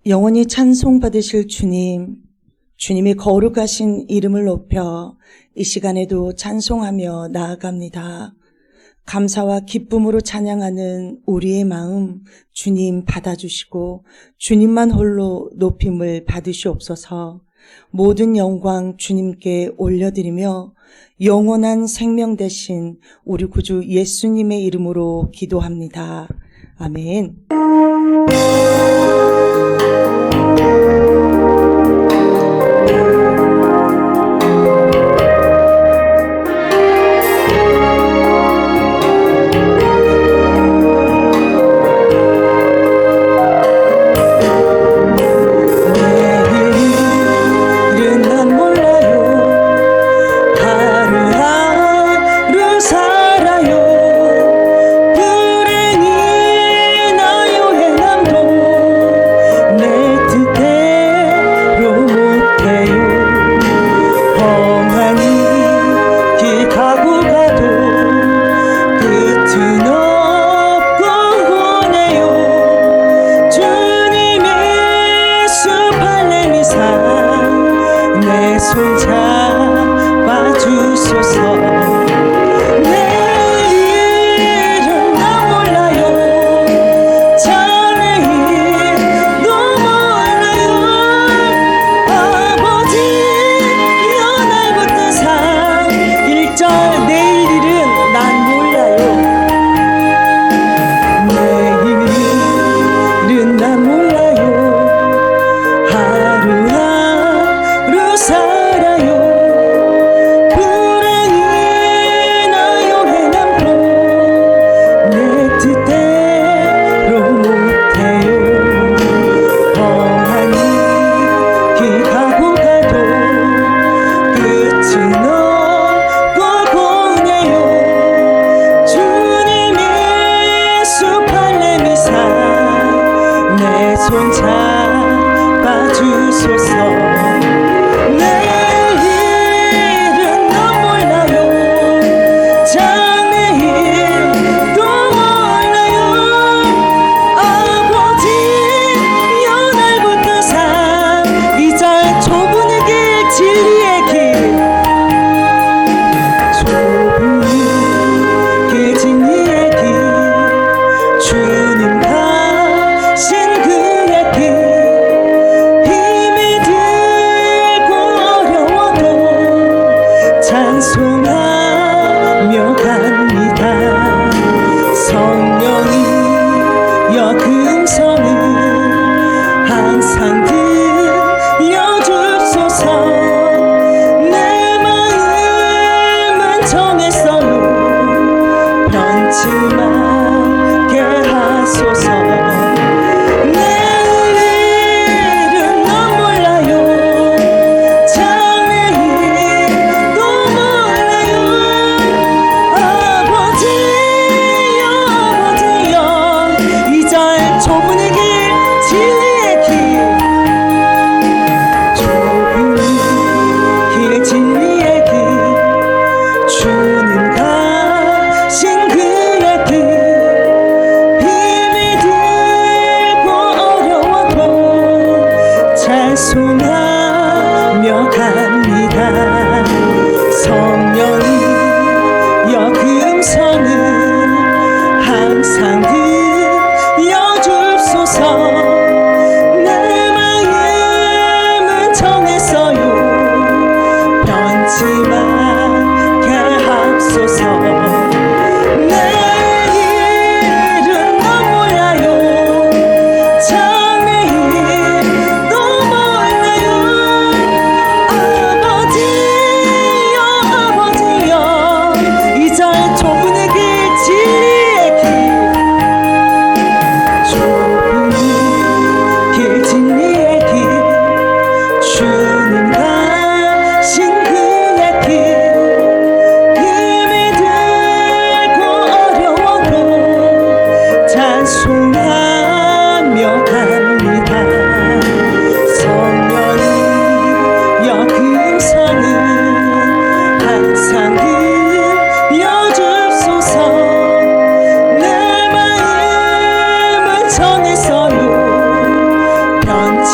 영원히 찬송받으실 주님, 주님의 거룩하신 이름을 높여 이 시간에도 찬송하며 나아갑니다. 감사와 기쁨으로 찬양하는 우리의 마음 주님 받아주시고 주님만 홀로 높임을 받으시옵소서. 모든 영광 주님께 올려드리며 영원한 생명 되신 우리 구주 예수님의 이름으로 기도합니다. 아멘. 주님 가신 그의 길 힘이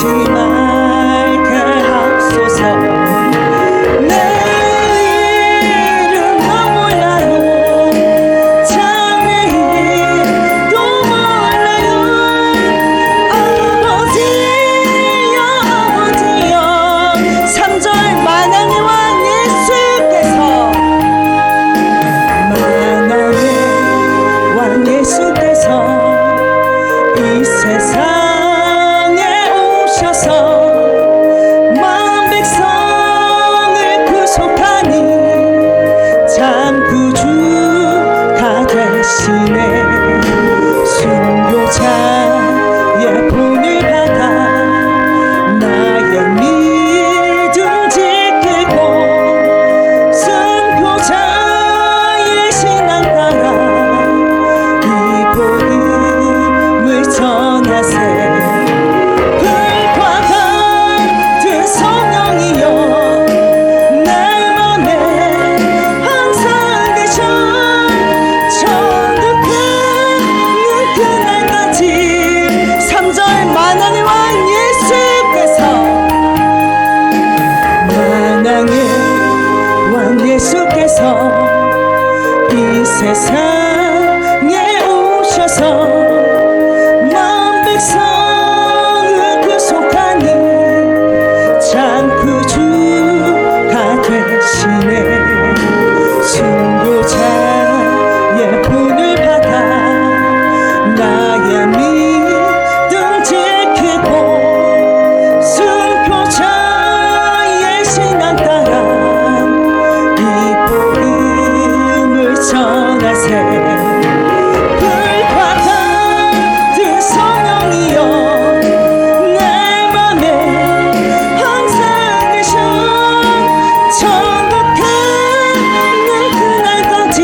말게 하소서. 내 이름도 몰라요. 장래일도 몰라요. 아버지여 아버지여 3절 만왕의 왕 예수께서 만왕의 왕 예수께서 이 세상에 오셔서 마음 백성을 구속하니 참 구주가 되시네. 순교자의 본을 받아 나의 믿음 지키고 순교자의 신앙 따라 이 복음을 전하세. 불과 같은 성령이여 내 맘에 항상 계셔. 천국 가는 그날까지 3절 만왕의 왕 예수께서 만왕의 왕 예수께서 이 세상에 오셔서 마음 백성을 구속하니 참 구주가 되시네. 순교자의 본을 받아 나의 믿음 지키고 순교자의 신앙 따라 이 복음을 전하세. 불과 같은 성령이여 내 맘에 항상 계셔. 천국 가는 그날까지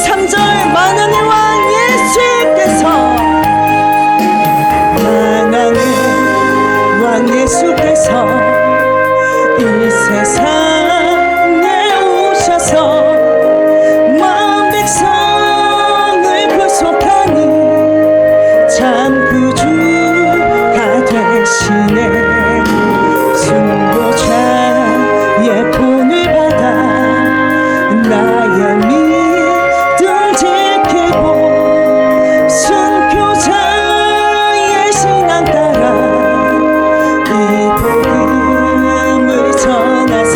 3절 만왕의 왕 예수께서 만왕의 왕 예수께서 이 세상에 오셔서 마음 백성을 구속하니 참 구주가 되시네. 순교자의 본을 받아 나의 믿음 지키고 순교자의 신앙 따라 이 복음을 전하세.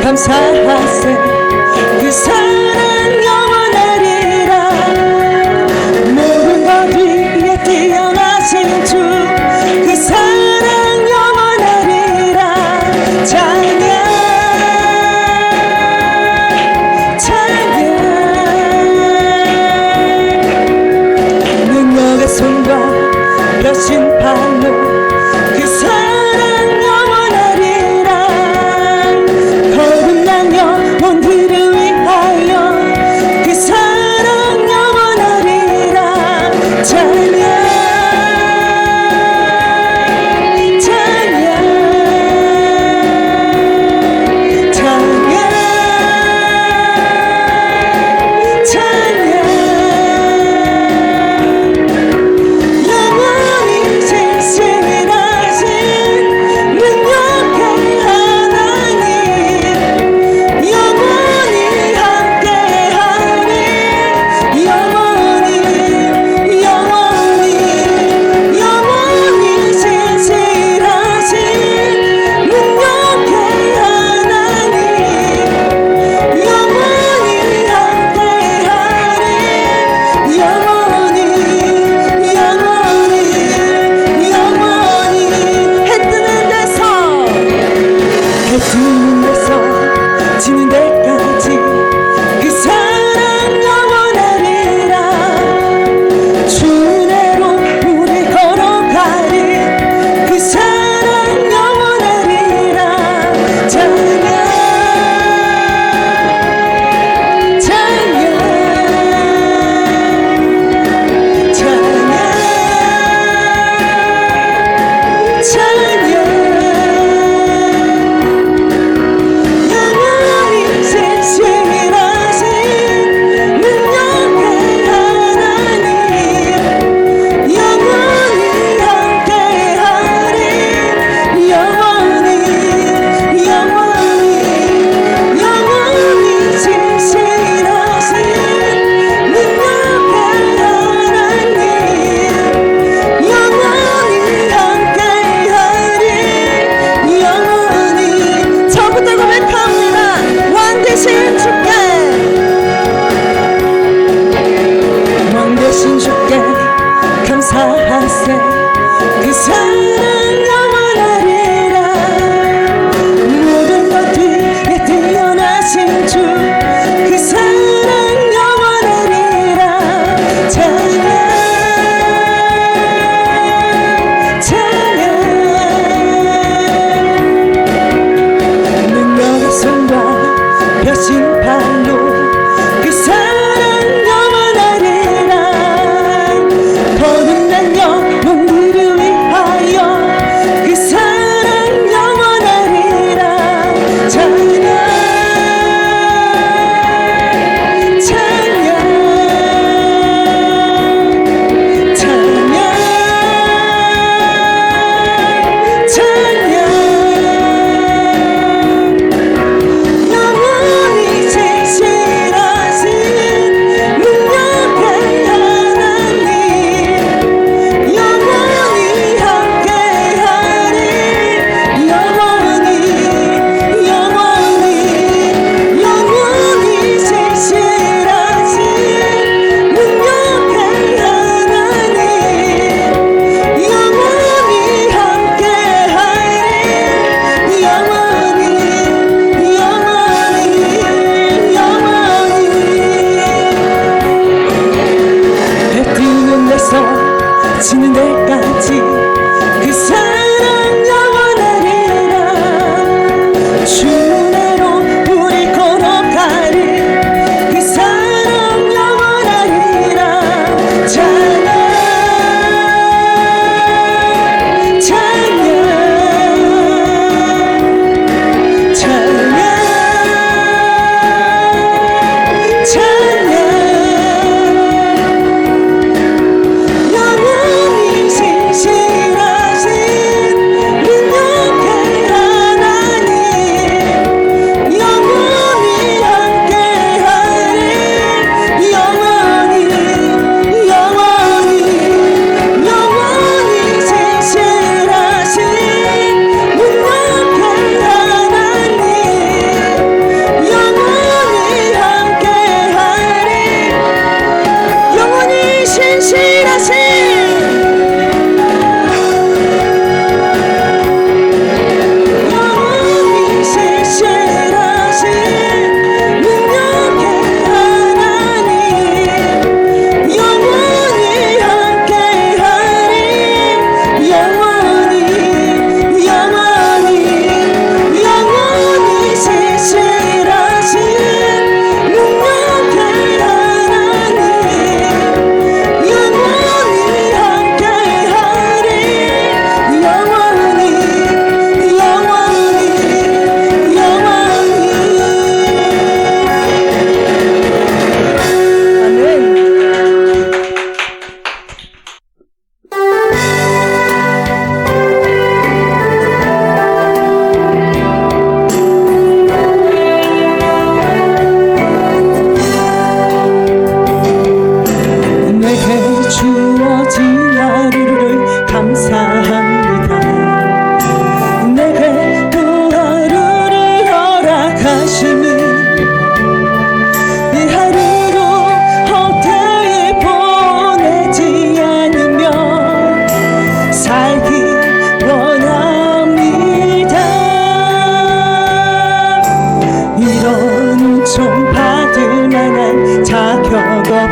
감사하세. 그 사랑 영원하리라. 모든 것 위에 뛰어나신 주, 그 사랑 영원하리라. 찬양 찬양. 능력의 손과 러신 발로 그 사랑 영원하리라. 거듭난 영혼들을 위하여 그 사랑 영원하리라. 찬양 찬양 찬양 찬양. 영원히 진실하신 능력의 하나님, 영원히 함께하리. 영원히 영원히 영원히 진실하신 능력의 하나님, 영원히 함께하리. 영원히 영원히 영원히. 해 뜨는 데서 지는 데까지 그 사랑 영원하리라. 주 은혜로 우리 걸어가리. 그 사랑 영원하리라. 찬양 찬양 찬양 찬양. 영원히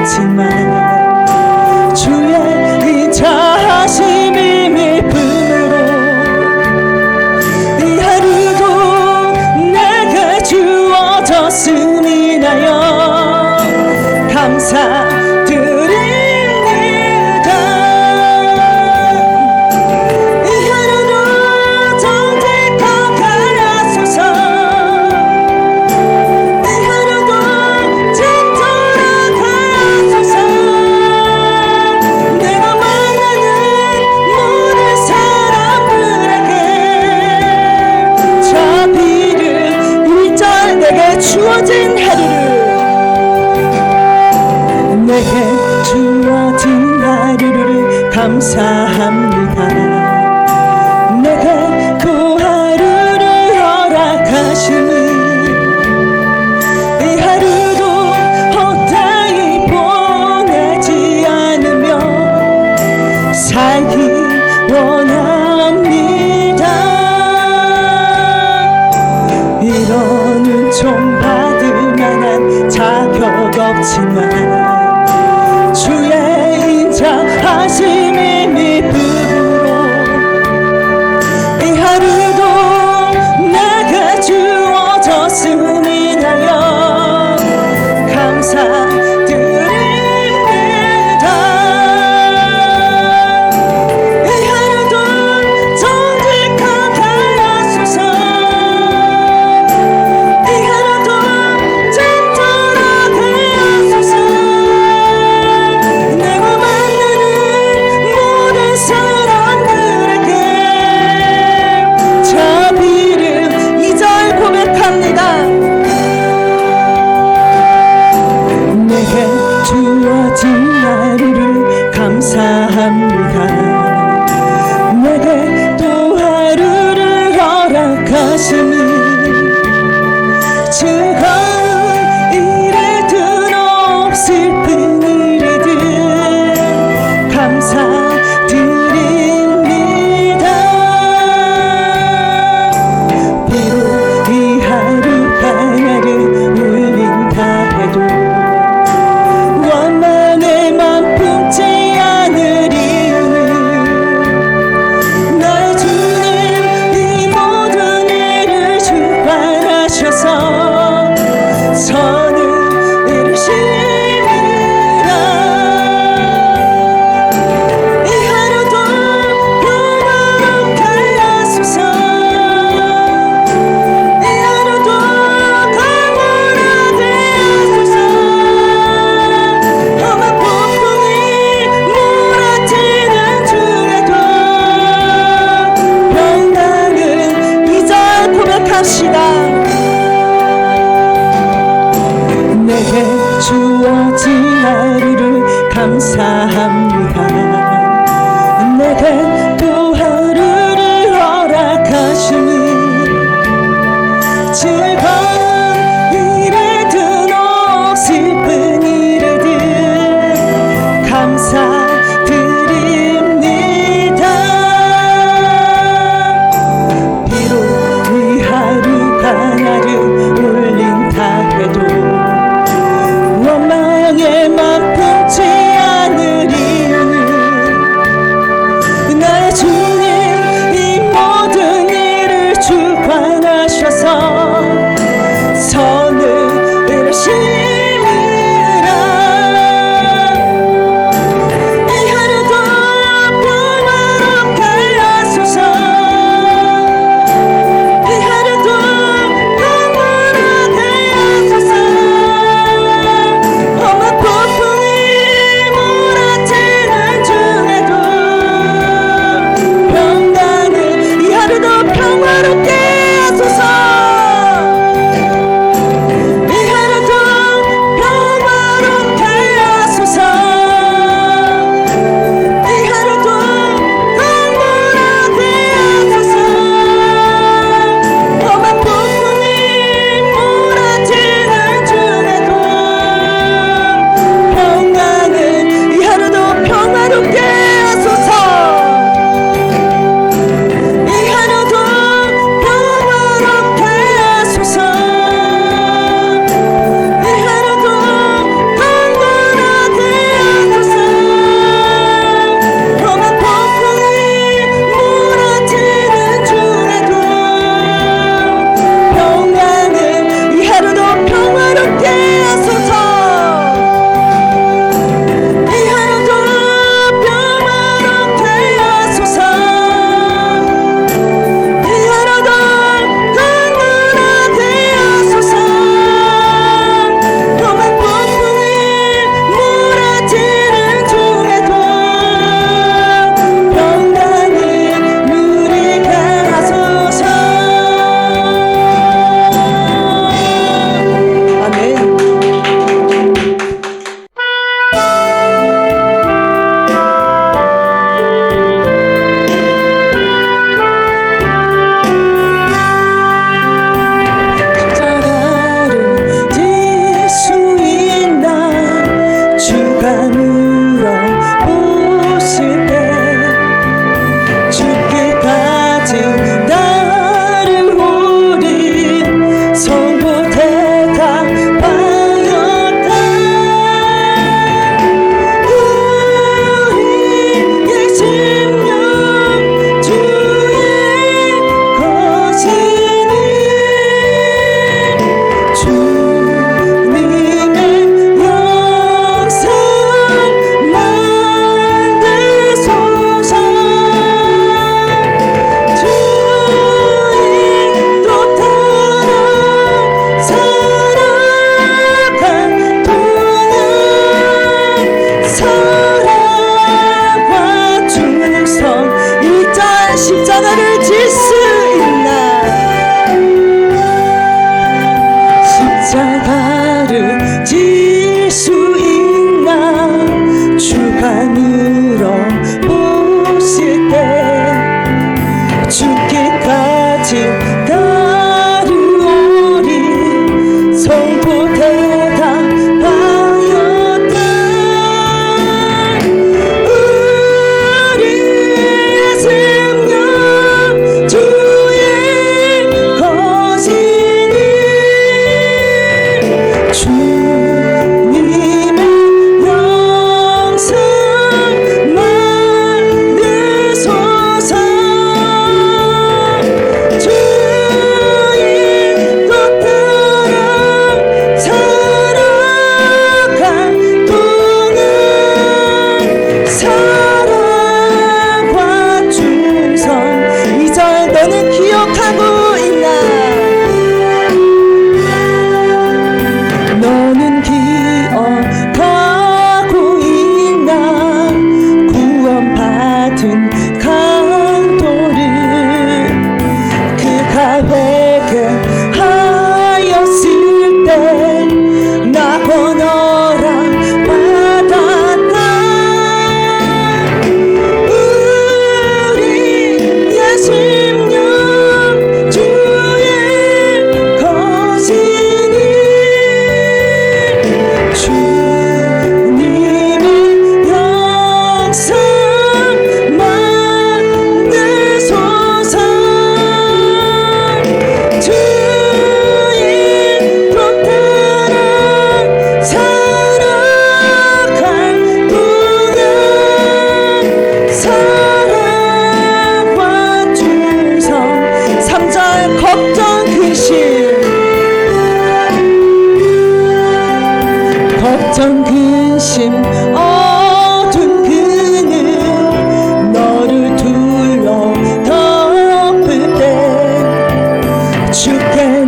없지만 주의 인자하심이 믿음으로 이 하루도 내게 주어졌으니 나여 감사드립니다. 이 하루도 정직하게 하소서. 이 하루도 진정하게 하소서. 내가 만나는 모든 사람들에게 자비를 일절 내게 주어진 하루를 내게 주어진 하루를 감사합니다. 내게 그 하루를 허락하시니 이 하루도 헛되이 보내지 않으며 살기 원합니다. 이런 은총 받을 만한 자격 없지만 주의 인자하심이 믿음으로 이 하루도 내게 주어졌으니 나여 감사드립니다. 이 하루도 정직하게 하소서. 이 하루도 진정하게 하소서. 내가 만나는 모든 사람들에게 자비를 이절 고백합니다. 내게 주어진 하루를 감사합니다. 내게 또 하루를 허락하시니 즐거운 일이든 없을뿐 일이든 감사드립니다. 비록 이 하루가 나를 울린다 해도 원망의 맘 품지 않을 이유는 나의 주님 이 모든 일을 주관하셔서 선을 이루심이라. 이 하루도 평안하게 하소서. 이 하루도 강건하게 하소서. 험한 폭풍이 몰아치는 중에도 평강은 이절 고백합시다. 내게 주어진 하루를 감사합니다. 내게 또 하루를 허락하시니 즐거운 일이든 없을뿐 일이든 감사드립니다. 비록 이 하루가 나를 울린다 해도 원망의 맘 품지 않을 이유는 나의 주님 이 모든 일을 주관하셔서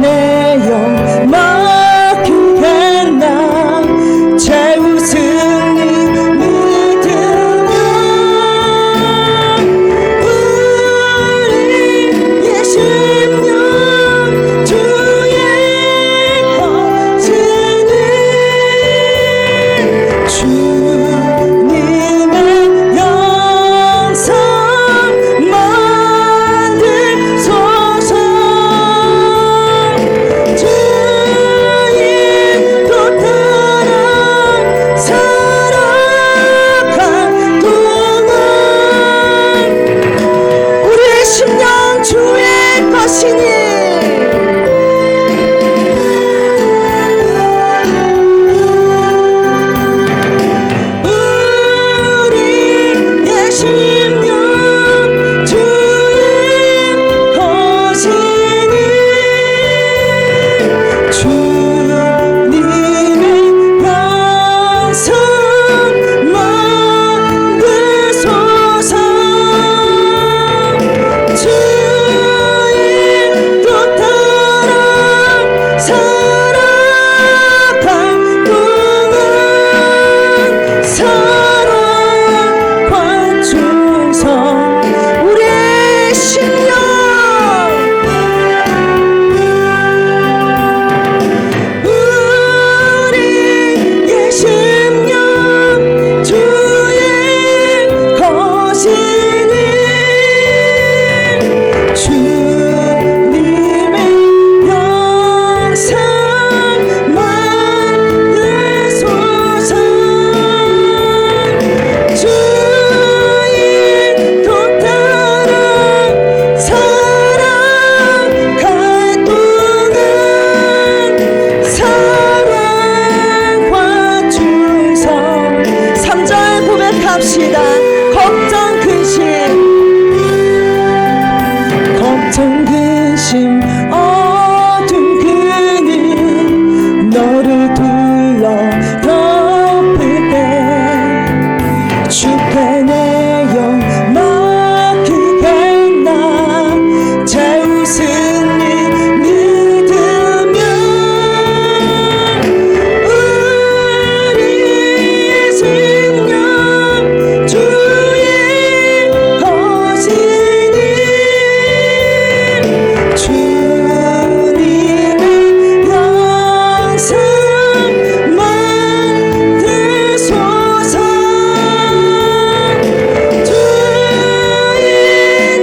내 영 맡기겠나 제우스를 믿으며 우리의 심령 주의 거지니 주님의 영상 만들소서 주의 또 따라 살아갈 동안 우리의 심령 주의 것이니 우리의 심령 주의 것이니 주님의 영상 만드소서 주의 또 따라 살아갈 동안 사랑과 충성 우리의 심령 우리의 심령 주의 것이니 주님의 영상 만드소서 주의 또 따라 살아갈 동안 사랑과 충성 3절 고백합시다. 걱정 근심 어두운 그늘 너를 둘러 덮을 때 주께 내 영 맡기겠나 제우스를 믿으며 우리의 심령 주의 것이니 주님의 영상 만드소서 주의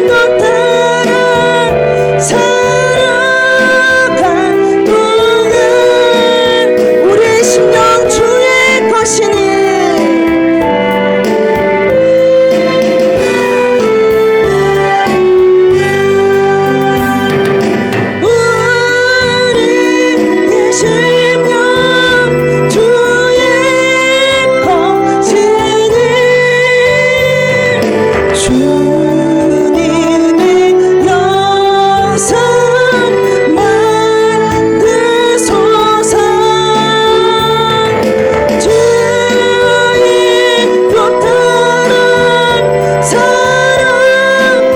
또 따라 살아갈 동안 우리의 심령 주의 것이니 우리의 심령 주의 것이니 주님의 영상 만드소서 주의 또 따라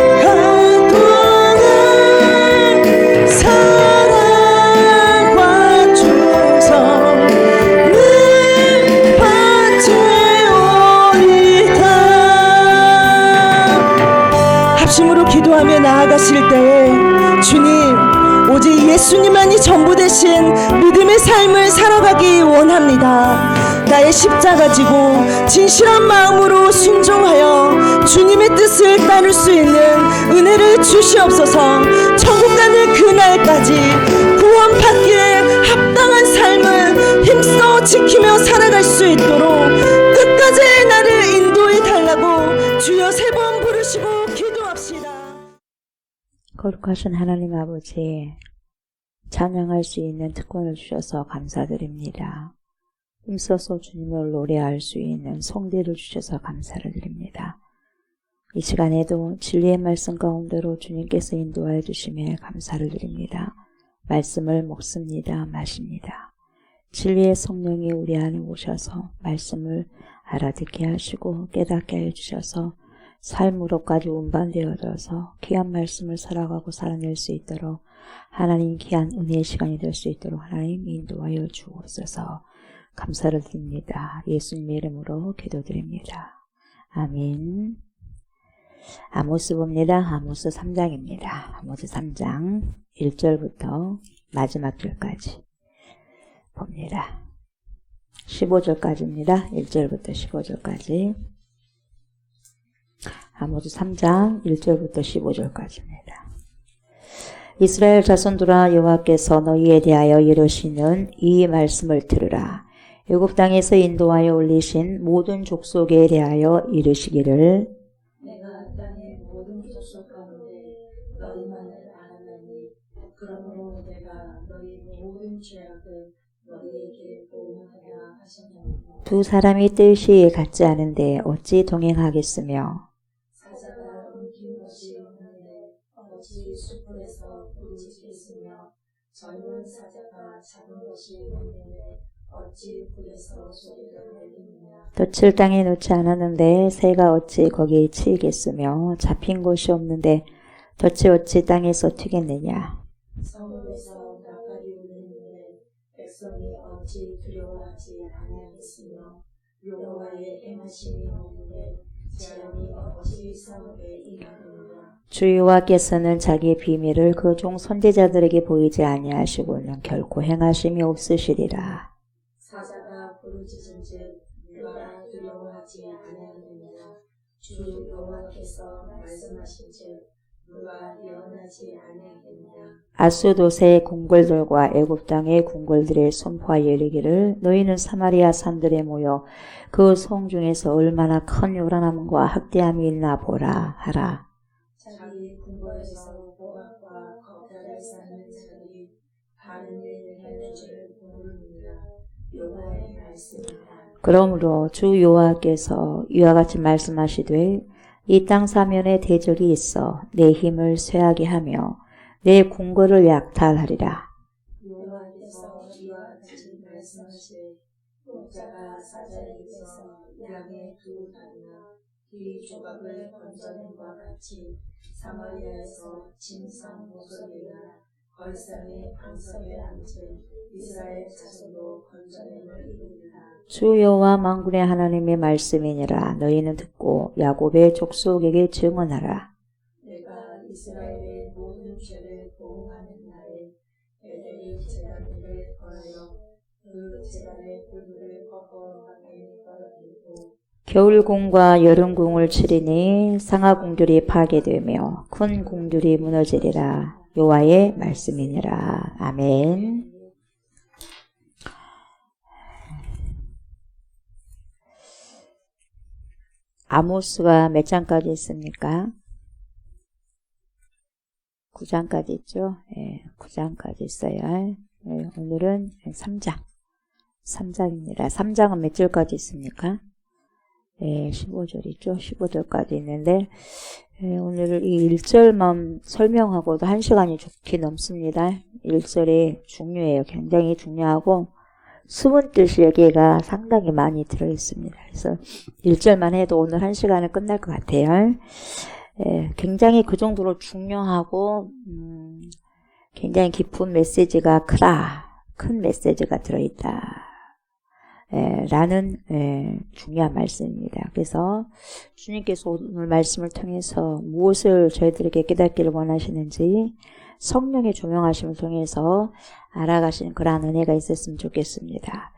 살아갈 동안 사랑과 충성 늘 바치오리다. 합심으로 기도하며 나아가실 때에 주님 오직 예수님만이 전부 되신 믿음의 삶을 살아가기 원합니다. 나의 십자가 지고 진실한 마음으로 순종하여 주님의 뜻을 따를 수 있는 은혜를 주시옵소서. 천국 가는 그날까지 구원받기에 합당한 삶을 힘써 지키며 살아갈 수 있도록 끝까지 나를 인도해 달라고 주여 세 번 부르시고 기도합시다. 거룩하신 하나님 아버지, 찬양할 수 있는 특권을 주셔서 감사드립니다. 힘써서 주님을 노래할 수 있는 성대를 주셔서 감사를 드립니다. 이 시간에도 진리의 말씀 가운데로 주님께서 인도하여 주심에 감사를 드립니다. 말씀을 먹습니다. 마십니다. 진리의 성령이 우리 안에 오셔서 말씀을 알아듣게 하시고 깨닫게 해주셔서 삶으로까지 운반되어져서 귀한 말씀을 살아가고 살아낼 수 있도록 하나님 귀한 은혜의 시간이 될 수 있도록 하나님 인도하여 주옵소서. 감사를 드립니다. 예수님의 이름으로 기도드립니다. 아멘. 아모스 봅니다. 아모스 3장입니다. 아모스 3장 1절부터 마지막 절까지 봅니다. 15절까지입니다. 1절부터 15절까지. 아모스 3장 1절부터 15절까지입니다. 이스라엘 자손들아, 여호와께서 너희에 대하여 이르시는 이 말씀을 들으라. 애굽 땅에서 인도하여 올리신 모든 족속에 대하여 이르시기를, 내가 땅의 모든 족속 가운데 너희만을 알았나니 그러므로 내가 너희 모든 죄악을 너희에게 보응하라 하셨나니. 두 사람이 뜻이 같지 않은데 어찌 동행하겠으며, 사자가 움킨 것이 없는데 어찌 숯불에서 불을 지겠으며, 젊은 사자가 작은 것이 없는데 어찌 불에서 소리를 내리느냐. 덫을 땅에 놓지 않았는데 새가 어찌 거기에 치이겠으며, 잡힌 곳이 없는데 덫이 어찌 땅에서 튀겠느냐. 성읍에서 나팔이 울리는데 백성이 어찌 두려워하지 아니하겠으며, 여호와의 행하심이 없는데 재앙이 어찌 성읍에 임하느냐. 주 여호와께서는 자기의 비밀을 그 종 선지자들에게 보이지 아니하시고는 결코 행하심이 없으시리라. 사자가 부르짖은즉 누가 두려워하지 아니하느냐. 주 여호와께서 말씀하신즉 누가 예언하지 아니하겠느냐. 아수도세의 궁궐들과 애굽 땅의 궁궐들의 선포하여 이르기를, 너희는 사마리아 산들에 모여 그 성 중에서 얼마나 큰 요란함과 학대함이 있나 보라 하라. 자기 궁궐에서 보각과 겁탈을 쌓는 자들이 바른 일을 하는 줄을 모르느니라. 여호와의 말씀이다. 그러므로 주 여호와께서 이와 같이 말씀하시되, 이 땅 사면에 대적이 있어 내 힘을 쇠하게 하며 내 궁궐을 약탈하리라. 여호와께서 이와 같이 말씀하시되, 목자가 사자에게서 양의 두 다리나 귀 조각을 건져낸과 같이 사마리아에서 진상 목소리나 걸상의 방석에 앉은 이스라엘 자손도 건져냄을 이루리라. 주 여호와 만군의 하나님의 말씀이니라. 너희는 듣고 야곱의 족속에게 증언하라. 내가 이스라엘의 모든 죄를 보응하는 날에 애들이 제단들을 벌하여 그 제단의 뿔을 꺾어가게 떨어뜨리고, 겨울궁과 여름궁을 치리니 상하궁들이 파괴되며 큰 궁들이 무너지리라. 여호와의 말씀이니라. 아멘. 아모스가 몇 장까지 있습니까? 9장까지 있죠? 예, 9장까지 있어요. 예, 오늘은 3장입니다. 3장은 몇 절까지 있습니까? 예, 15절 있죠? 15절까지 있는데, 예, 오늘 이 1절만 설명하고도 1시간이 좋게 넘습니다. 1절이 중요해요. 굉장히 중요하고, 숨은 뜻이 여기가 상당히 많이 들어있습니다. 그래서 1절만 해도 오늘 1시간은 끝날 것 같아요. 예, 굉장히 그 정도로 중요하고, 굉장히 깊은 메시지가 큰 메시지가 들어있다. 라는 중요한 말씀입니다. 그래서 주님께서 오늘 말씀을 통해서 무엇을 저희들에게 깨닫기를 원하시는지 성령의 조명하심을 통해서 알아가시는 그러한 은혜가 있었으면 좋겠습니다.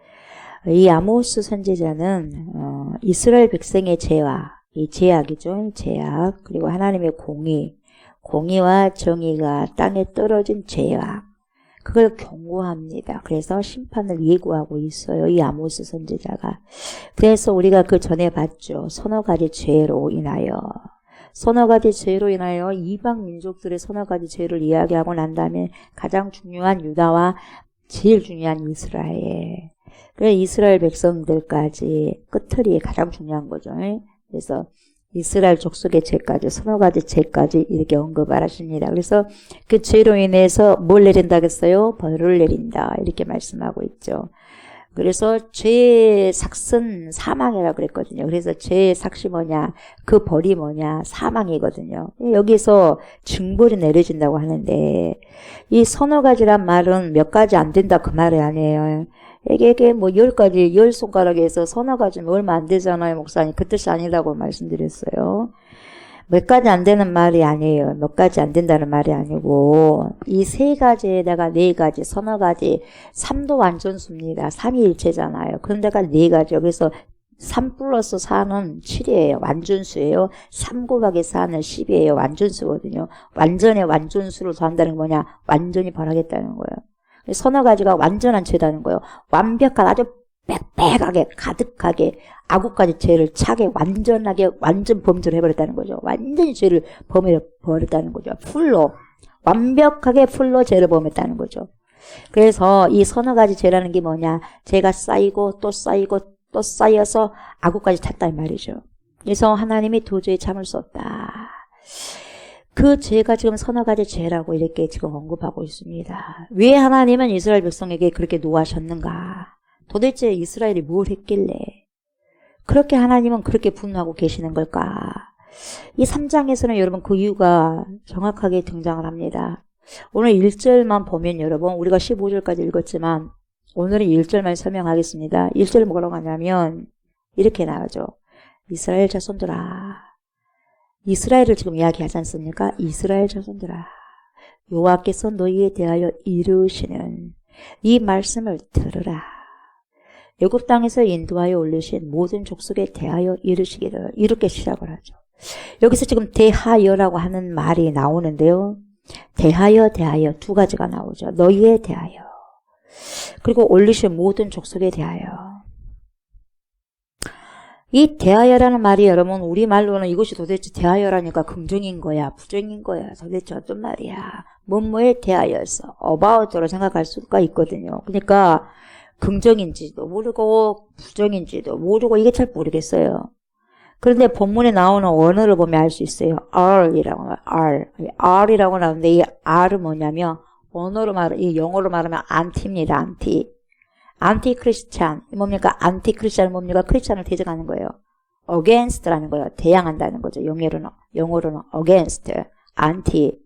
이 아모스 선지자는 이스라엘 백성의 죄와, 이 죄악이죠. 죄악, 그리고 하나님의 공의와 정의가 땅에 떨어진 죄악, 그걸 경고합니다. 그래서 심판을 예고하고 있어요. 이 아모스 선지자가. 그래서 우리가 그 전에 봤죠. 서너 가지 죄로 인하여 이방 민족들의 서너 가지 죄를 이야기하고 난 다음에 가장 중요한 유다와 제일 중요한 이스라엘. 그래서 이스라엘 백성들까지 끝털이 가장 중요한 거죠. 그래서 이스라엘 족속의 죄까지, 서너 가지 죄까지 이렇게 언급을 하십니다. 그래서 그 죄로 인해서 뭘 내린다 그랬어요? 벌을 내린다. 이렇게 말씀하고 있죠. 그래서 죄의 삭은 사망이라고 그랬거든요. 그래서 죄의 삭이 뭐냐? 그 벌이 뭐냐? 사망이거든요. 여기서 징벌이 내려진다고 하는데 이 서너 가지란 말은 몇 가지 안 된다 그 말이 아니에요. 이게 뭐 10가지, 10손가락에서 서너 가지면 얼마 안 되잖아요, 목사님. 그 뜻이 아니라고 말씀드렸어요. 몇 가지 안 되는 말이 아니에요. 몇 가지 안 된다는 말이 아니고 이 세 가지에다가 네 가지, 서너 가지, 3도 완전수입니다. 3이 일체잖아요. 그런데가 네 가지요. 그래서 3 플러스 4는 7이에요. 완전수예요. 3 곱하기 4는 10이에요. 완전수거든요. 완전의 완전수를 더한다는 게 뭐냐? 완전히 벌하겠다는 거예요. 서너 가지가 완전한 죄다는 거예요. 완벽한 아주 빽빽하게 가득하게 아구까지 죄를 차게 완전하게 완전 범죄를 해버렸다는 거죠. 완전히 죄를 범해버렸다는 거죠. 풀로 완벽하게 풀로 죄를 범했다는 거죠. 그래서 이 서너 가지 죄라는 게 뭐냐? 죄가 쌓이고 또 쌓이고 또 쌓여서 아구까지 찼단 말이죠. 그래서 하나님이 도저히 참을 수 없다. 그 죄가 지금 서너 가지 죄라고 이렇게 지금 언급하고 있습니다. 왜 하나님은 이스라엘 백성에게 그렇게 노하셨는가? 도대체 이스라엘이 뭘 했길래 그렇게 하나님은 그렇게 분노하고 계시는 걸까? 이 3장에서는 여러분 그 이유가 정확하게 등장을 합니다. 오늘 1절만 보면 여러분 우리가 15절까지 읽었지만 오늘은 1절만 설명하겠습니다. 1절 뭐라고 하냐면 이렇게 나오죠. 이스라엘 자손들아. 이스라엘을 지금 이야기하지 않습니까? 이스라엘 자손들아. 여호와께서 너희에 대하여 이르시는 이 말씀을 들으라. 애굽 땅에서 인도하여 올리신 모든 족속에 대하여 이르시기를 이렇게 시작을 하죠. 여기서 지금 대하여라고 하는 말이 나오는데요. 대하여 두 가지가 나오죠. 너희에 대하여 그리고 올리신 모든 족속에 대하여. 이 대하여라는 말이 여러분 우리말로는 이것이 도대체 대하여라니까 긍정인 거야 부정인 거야 도대체 어떤 말이야. 뭐뭐에 대하여서 about로 생각할 수가 있거든요. 그러니까 긍정인지도 모르고 부정인지도 모르고 이게 잘 모르겠어요. 그런데 본문에 나오는 언어를 보면 알 수 있어요. R이라고 나와요. R이라고 나오는데 이 R은 뭐냐면 이 영어로 말하면 안티입니다. 안티 크리스찬. 뭡니까? 안티 크리스찬은 뭡니까? 크리스찬을 대적하는 거예요. against라는 거예요. 대항한다는 거죠. 영어로는 against, 안티.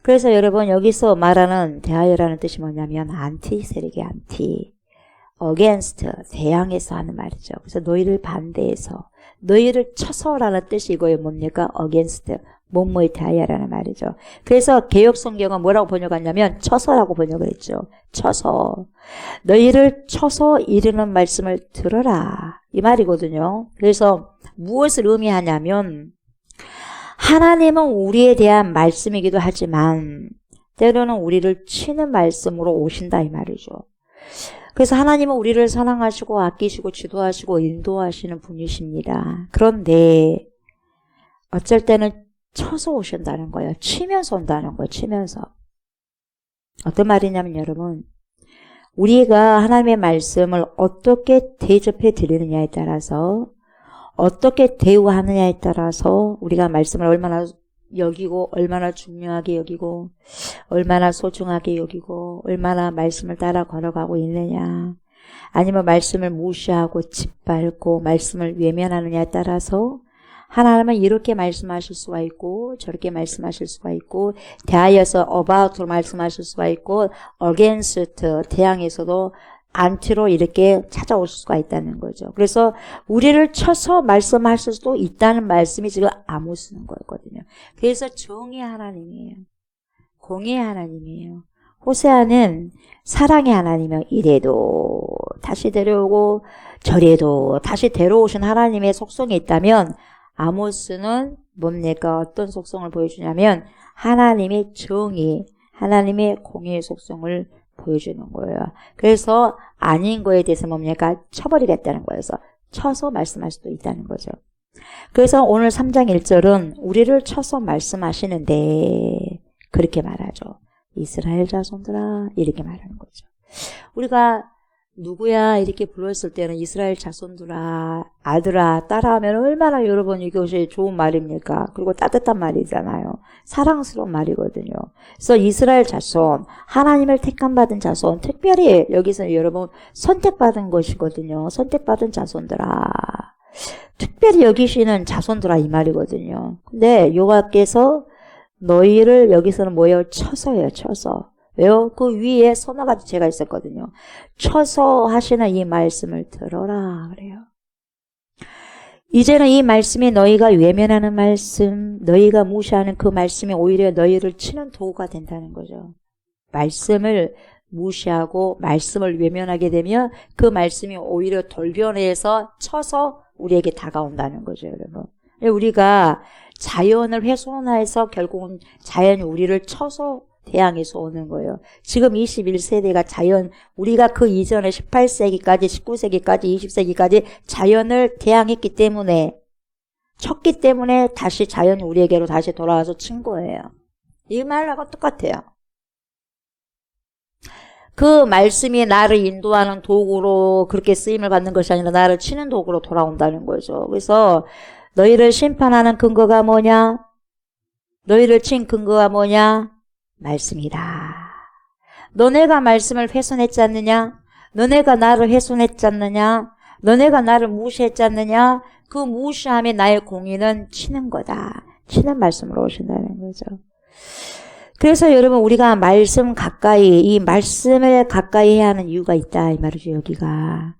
그래서 여러분 여기서 말하는 대하여라는 뜻이 뭐냐면 안티 세력의 안티. against, 대항해서 하는 말이죠. 그래서 너희를 반대해서, 너희를 쳐서라는 뜻이 이거예요. 뭡니까? against, 뭐뭐에 대하여라는 말이죠. 그래서 개역 성경은 뭐라고 번역하냐면 쳐서라고 번역을 했죠. 쳐서. 너희를 쳐서 이르는 말씀을 들어라. 이 말이거든요. 그래서 무엇을 의미하냐면 하나님은 우리에 대한 말씀이기도 하지만 때로는 우리를 치는 말씀으로 오신다 이 말이죠. 그래서 하나님은 우리를 사랑하시고 아끼시고 지도하시고 인도하시는 분이십니다. 그런데 어쩔 때는 쳐서 오신다는 거예요. 치면서 온다는 거예요. 치면서. 어떤 말이냐면 여러분 우리가 하나님의 말씀을 어떻게 대접해 드리느냐에 따라서 어떻게 대우하느냐에 따라서 우리가 말씀을 얼마나 여기고 얼마나 중요하게 여기고 얼마나 소중하게 여기고 얼마나 말씀을 따라 걸어가고 있느냐 아니면 말씀을 무시하고 짓밟고 말씀을 외면하느냐에 따라서 하나님은 이렇게 말씀하실 수가 있고 저렇게 말씀하실 수가 있고 대하여서 about로 말씀하실 수가 있고 against 대항에서도 안티로 이렇게 찾아오실 수가 있다는 거죠. 그래서 우리를 쳐서 말씀하실 수도 있다는 말씀이 지금 아무 쓰는 거였거든요. 그래서 정의 하나님이에요. 공의 하나님이에요. 호세아는 사랑의 하나님이며 이래도 다시 데려오고 저래도 다시 데려오신 하나님의 속성이 있다면 아모스는 뭡니까? 어떤 속성을 보여주냐면 하나님의 정의, 하나님의 공의의 속성을 보여주는 거예요. 그래서 아닌 거에 대해서 뭡니까? 쳐버리겠다는 거여서 쳐서 말씀할 수도 있다는 거죠. 그래서 오늘 3장 1절은 우리를 쳐서 말씀하시는데 그렇게 말하죠. 이스라엘 자손들아 이렇게 말하는 거죠. 우리가 누구야 이렇게 불렀을 때는 이스라엘 자손들아, 아들아, 딸아하면 얼마나 여러분 이것이 좋은 말입니까? 그리고 따뜻한 말이잖아요. 사랑스러운 말이거든요. 그래서 이스라엘 자손, 하나님을 택함받은 자손, 특별히 여기서 여러분 선택받은 것이거든요. 선택받은 자손들아, 특별히 여기시는 자손들아 이 말이거든요. 근데 여호와께서 너희를 여기서는 뭐예요? 쳐서예요. 쳐서. 왜요? 그 위에 서너 가지 죄가 있었거든요. 쳐서 하시는 이 말씀을 들어라 그래요. 이제는 이 말씀이 너희가 외면하는 말씀, 너희가 무시하는 그 말씀이 오히려 너희를 치는 도구가 된다는 거죠. 말씀을 무시하고 말씀을 외면하게 되면 그 말씀이 오히려 돌변해서 쳐서 우리에게 다가온다는 거죠, 여러분. 우리가 자연을 훼손해서 결국은 자연이 우리를 쳐서 대항해서 오는 거예요. 지금 21세대가 자연, 우리가 그 이전에 18세기까지, 19세기까지, 20세기까지 자연을 대항했기 때문에, 쳤기 때문에 다시 자연이 우리에게로 다시 돌아와서 친 거예요. 이 말하고 똑같아요. 그 말씀이 나를 인도하는 도구로 그렇게 쓰임을 받는 것이 아니라 나를 치는 도구로 돌아온다는 거죠. 그래서 너희를 심판하는 근거가 뭐냐? 너희를 친 근거가 뭐냐? 말씀이다. 너네가 말씀을 훼손했지 않느냐? 너네가 나를 훼손했지 않느냐? 너네가 나를 무시했지 않느냐? 그 무시함에 나의 공의는 치는 거다. 치는 말씀으로 오신다는 거죠. 그래서 여러분 우리가 말씀 가까이, 이 말씀을 가까이 해야 하는 이유가 있다 이 말이죠. 여기가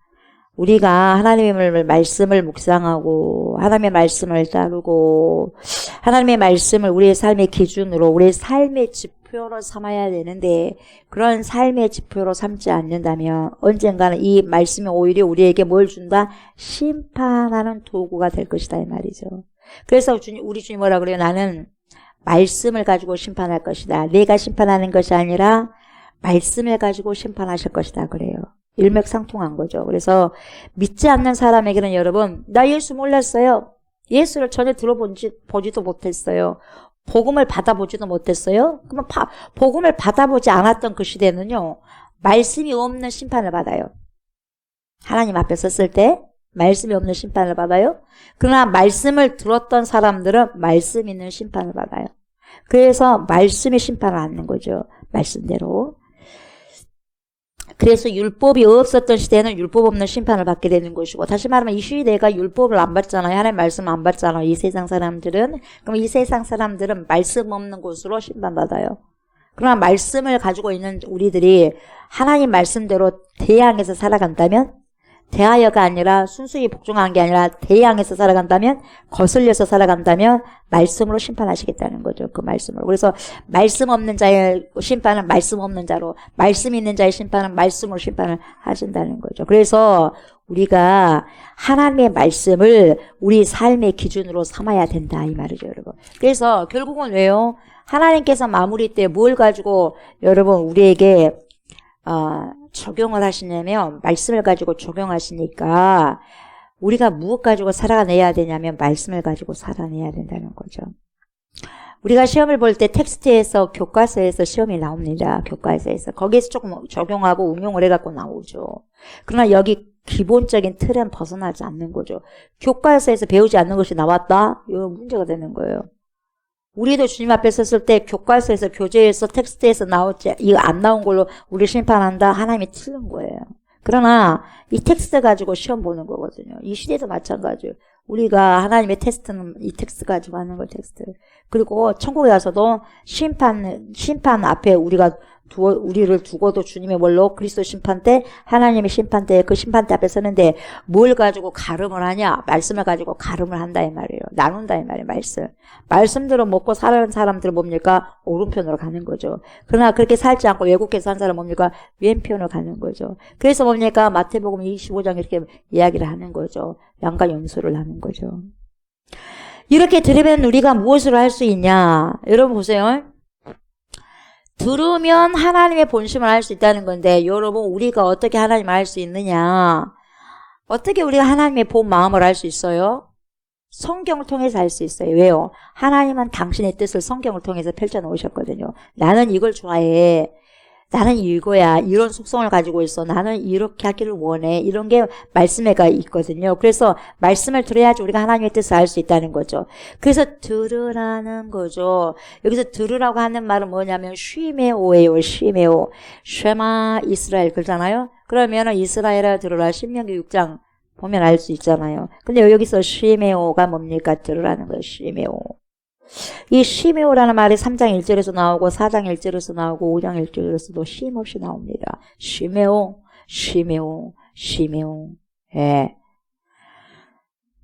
우리가 하나님의 말씀을 묵상하고 하나님의 말씀을 따르고 하나님의 말씀을 우리의 삶의 기준으로 우리의 삶의 지표로 삼아야 되는데 그런 삶의 지표로 삼지 않는다면 언젠가는 이 말씀이 오히려 우리에게 뭘 준다? 심판하는 도구가 될 것이다 이 말이죠. 그래서 우리 주님 뭐라 그래요? 나는 말씀을 가지고 심판할 것이다. 내가 심판하는 것이 아니라 말씀을 가지고 심판하실 것이다 그래요. 일맥상통한 거죠. 그래서 믿지 않는 사람에게는 여러분 나 예수 몰랐어요. 예수를 전혀 들어보지도 못했어요. 복음을 받아보지도 못했어요. 그러면 복음을 받아보지 않았던 그 시대는요. 말씀이 없는 심판을 받아요. 하나님 앞에 섰을 때 말씀이 없는 심판을 받아요. 그러나 말씀을 들었던 사람들은 말씀 있는 심판을 받아요. 그래서 말씀의 심판을 받는 거죠. 말씀대로. 그래서 율법이 없었던 시대에는 율법 없는 심판을 받게 되는 것이고 다시 말하면 이 시대가 율법을 안 받잖아요. 하나님 말씀을 안 받잖아요. 이 세상 사람들은. 그럼 이 세상 사람들은 말씀 없는 곳으로 심판받아요. 그러나 말씀을 가지고 있는 우리들이 하나님 말씀대로 대항해서 살아간다면 대하여가 아니라 순수히 복종한 게 아니라 대항해서 살아간다면 거슬려서 살아간다면 말씀으로 심판하시겠다는 거죠. 그 말씀으로. 그래서 말씀 없는 자의 심판은 말씀 없는 자로 말씀 있는 자의 심판은 말씀으로 심판을 하신다는 거죠. 그래서 우리가 하나님의 말씀을 우리 삶의 기준으로 삼아야 된다 이 말이죠 여러분. 그래서 결국은 왜요? 하나님께서 마무리 때 뭘 가지고 여러분 우리에게 적용을 하시냐면 말씀을 가지고 적용하시니까 우리가 무엇 가지고 살아내야 되냐면 말씀을 가지고 살아내야 된다는 거죠. 우리가 시험을 볼 때 텍스트에서 교과서에서 시험이 나옵니다. 교과서에서. 거기에서 조금 적용하고 응용을 해갖고 나오죠. 그러나 여기 기본적인 틀은 벗어나지 않는 거죠. 교과서에서 배우지 않는 것이 나왔다? 이거 문제가 되는 거예요. 우리도 주님 앞에 섰을 때 교과서에서 교재에서 텍스트에서 나오지 이거 안 나온 걸로 우리 심판한다. 하나님이 틀린 거예요. 그러나 이 텍스트 가지고 시험 보는 거거든요. 이 시대도 마찬가지예요. 우리가 하나님의 테스트는 이 텍스트 가지고 하는 거 텍스트. 그리고 천국에 가서도 심판 앞에 우리를 두고도 주님의 뭘로 그리스도 심판 때 하나님의 심판 때 그 심판 때 앞에 서는데 뭘 가지고 가름을 하냐? 말씀을 가지고 가름을 한다 이 말이에요. 나눈다 이 말이에요. 말씀대로 먹고 사는 사람들은 뭡니까? 오른편으로 가는 거죠. 그러나 그렇게 살지 않고 외국에서 한 사람은 뭡니까? 왼편으로 가는 거죠. 그래서 뭡니까? 마태복음 25장 이렇게 이야기를 하는 거죠. 양가 연수를 하는 거죠. 이렇게 들으면 우리가 무엇으로 할 수 있냐? 여러분 보세요. 들으면 하나님의 본심을 알 수 있다는 건데 여러분 우리가 어떻게 하나님을 알 수 있느냐? 어떻게 우리가 하나님의 본 마음을 알 수 있어요? 성경을 통해서 알 수 있어요. 왜요? 하나님은 당신의 뜻을 성경을 통해서 펼쳐놓으셨거든요. 나는 이걸 좋아해. 나는 이거야. 이런 속성을 가지고 있어. 나는 이렇게 하기를 원해. 이런 게 말씀에가 있거든요. 그래서 말씀을 들어야지 우리가 하나님의 뜻을 알 수 있다는 거죠. 그래서 들으라는 거죠. 여기서 들으라고 하는 말은 뭐냐면 쉬메오예요. 쉬메오. 쉐마 이스라엘 그러잖아요. 그러면 이스라엘아 들으라. 신명기 6장 보면 알 수 있잖아요. 근데 여기서 쉬메오가 뭡니까? 들으라는 거예요. 쉬메오. 이 쉬메오라는 말이 3장 1절에서 나오고 4장 1절에서 나오고 5장 1절에서도 쉼 없이 나옵니다. 쉬메오, 쉬메오, 쉬메오. 예.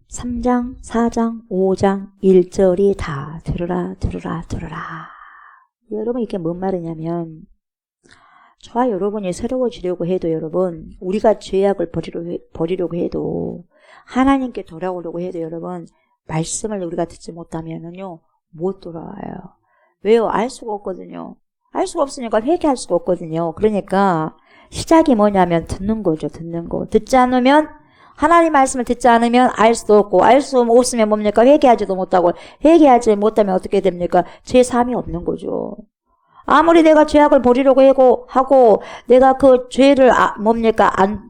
3장, 4장, 5장 1절이 다 들으라, 들으라, 들으라. 여러분 이게 뭔 말이냐면 저와 여러분이 새로워지려고 해도 여러분 우리가 죄악을 버리려고 해도 하나님께 돌아오려고 해도 여러분 말씀을 우리가 듣지 못하면은요 못 돌아와요. 왜요? 알 수가 없거든요. 알 수가 없으니까 회개할 수가 없거든요. 그러니까 시작이 뭐냐면 듣는 거죠. 듣는 거. 듣지 않으면 하나님 말씀을 듣지 않으면 알 수도 없고 알 수 없으면 뭡니까? 회개하지도 못하고 회개하지 못하면 어떻게 됩니까? 제3이 없는 거죠. 아무리 내가 죄악을 버리려고 하고 내가 그 죄를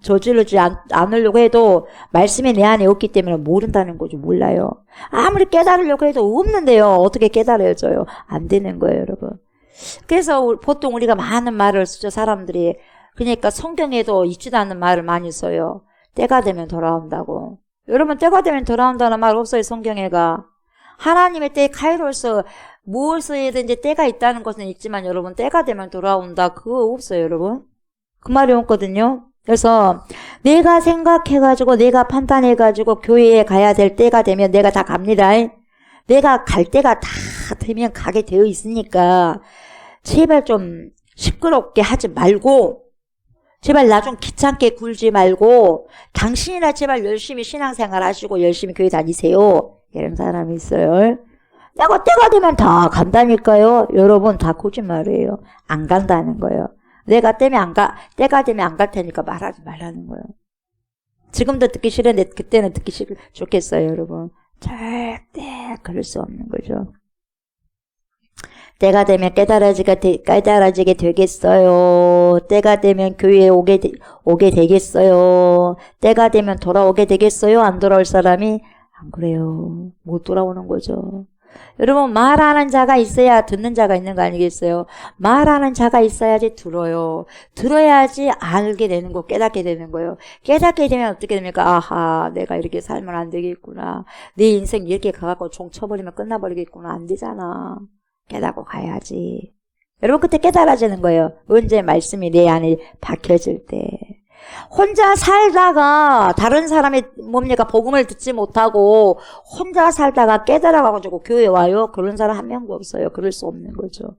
저지르지 않으려고 해도 말씀이 내 안에 없기 때문에 모른다는 거죠. 몰라요. 아무리 깨달으려고 해도 없는데요. 어떻게 깨달아져요? 안 되는 거예요, 여러분. 그래서 보통 우리가 많은 말을 쓰죠, 사람들이. 그러니까 성경에도 있지도 않는 말을 많이 써요. 때가 되면 돌아온다고. 여러분, 때가 되면 돌아온다는 말 없어요, 성경에가. 하나님의 때 카이로스 무엇이든지 때가 있다는 것은 있지만 여러분 때가 되면 돌아온다 그거 없어요 여러분. 그 말이 없거든요. 그래서 내가 생각해가지고 내가 판단해가지고 교회에 가야 될 때가 되면 내가 다 갑니다. 내가 갈 때가 다 되면 가게 되어 있으니까 제발 좀 시끄럽게 하지 말고 제발 나 좀 귀찮게 굴지 말고 당신이나 제발 열심히 신앙생활 하시고 열심히 교회 다니세요. 이런 사람이 있어요. 내가 때가 되면 다 간다니까요. 여러분 다 거짓말이에요. 안 간다는 거예요. 내가 때가 되면 안 갈 테니까 말하지 말라는 거예요. 지금도 듣기 싫은데 그때는 듣기 좋겠어요, 여러분. 절대 그럴 수 없는 거죠. 때가 되면 깨달아지게 되겠어요. 때가 되면 교회에 오게 되겠어요. 때가 되면 돌아오게 되겠어요. 안 돌아올 사람이 안 그래요. 못 돌아오는 거죠. 여러분 말하는 자가 있어야 듣는 자가 있는 거 아니겠어요? 말하는 자가 있어야지 들어요. 들어야지 알게 되는 거, 깨닫게 되는 거예요. 깨닫게 되면 어떻게 됩니까? 아하, 내가 이렇게 살면 안 되겠구나. 내 인생 이렇게 가갖고 종 쳐버리면 끝나버리겠구나. 안 되잖아. 깨닫고 가야지. 여러분 그때 깨달아지는 거예요. 언제 말씀이 내 안에 박혀질 때. 혼자 살다가 다른 사람이 복음을 듣지 못하고 혼자 살다가 깨달아가지고 교회 와요? 그런 사람 한 명도 없어요. 그럴 수 없는 거죠.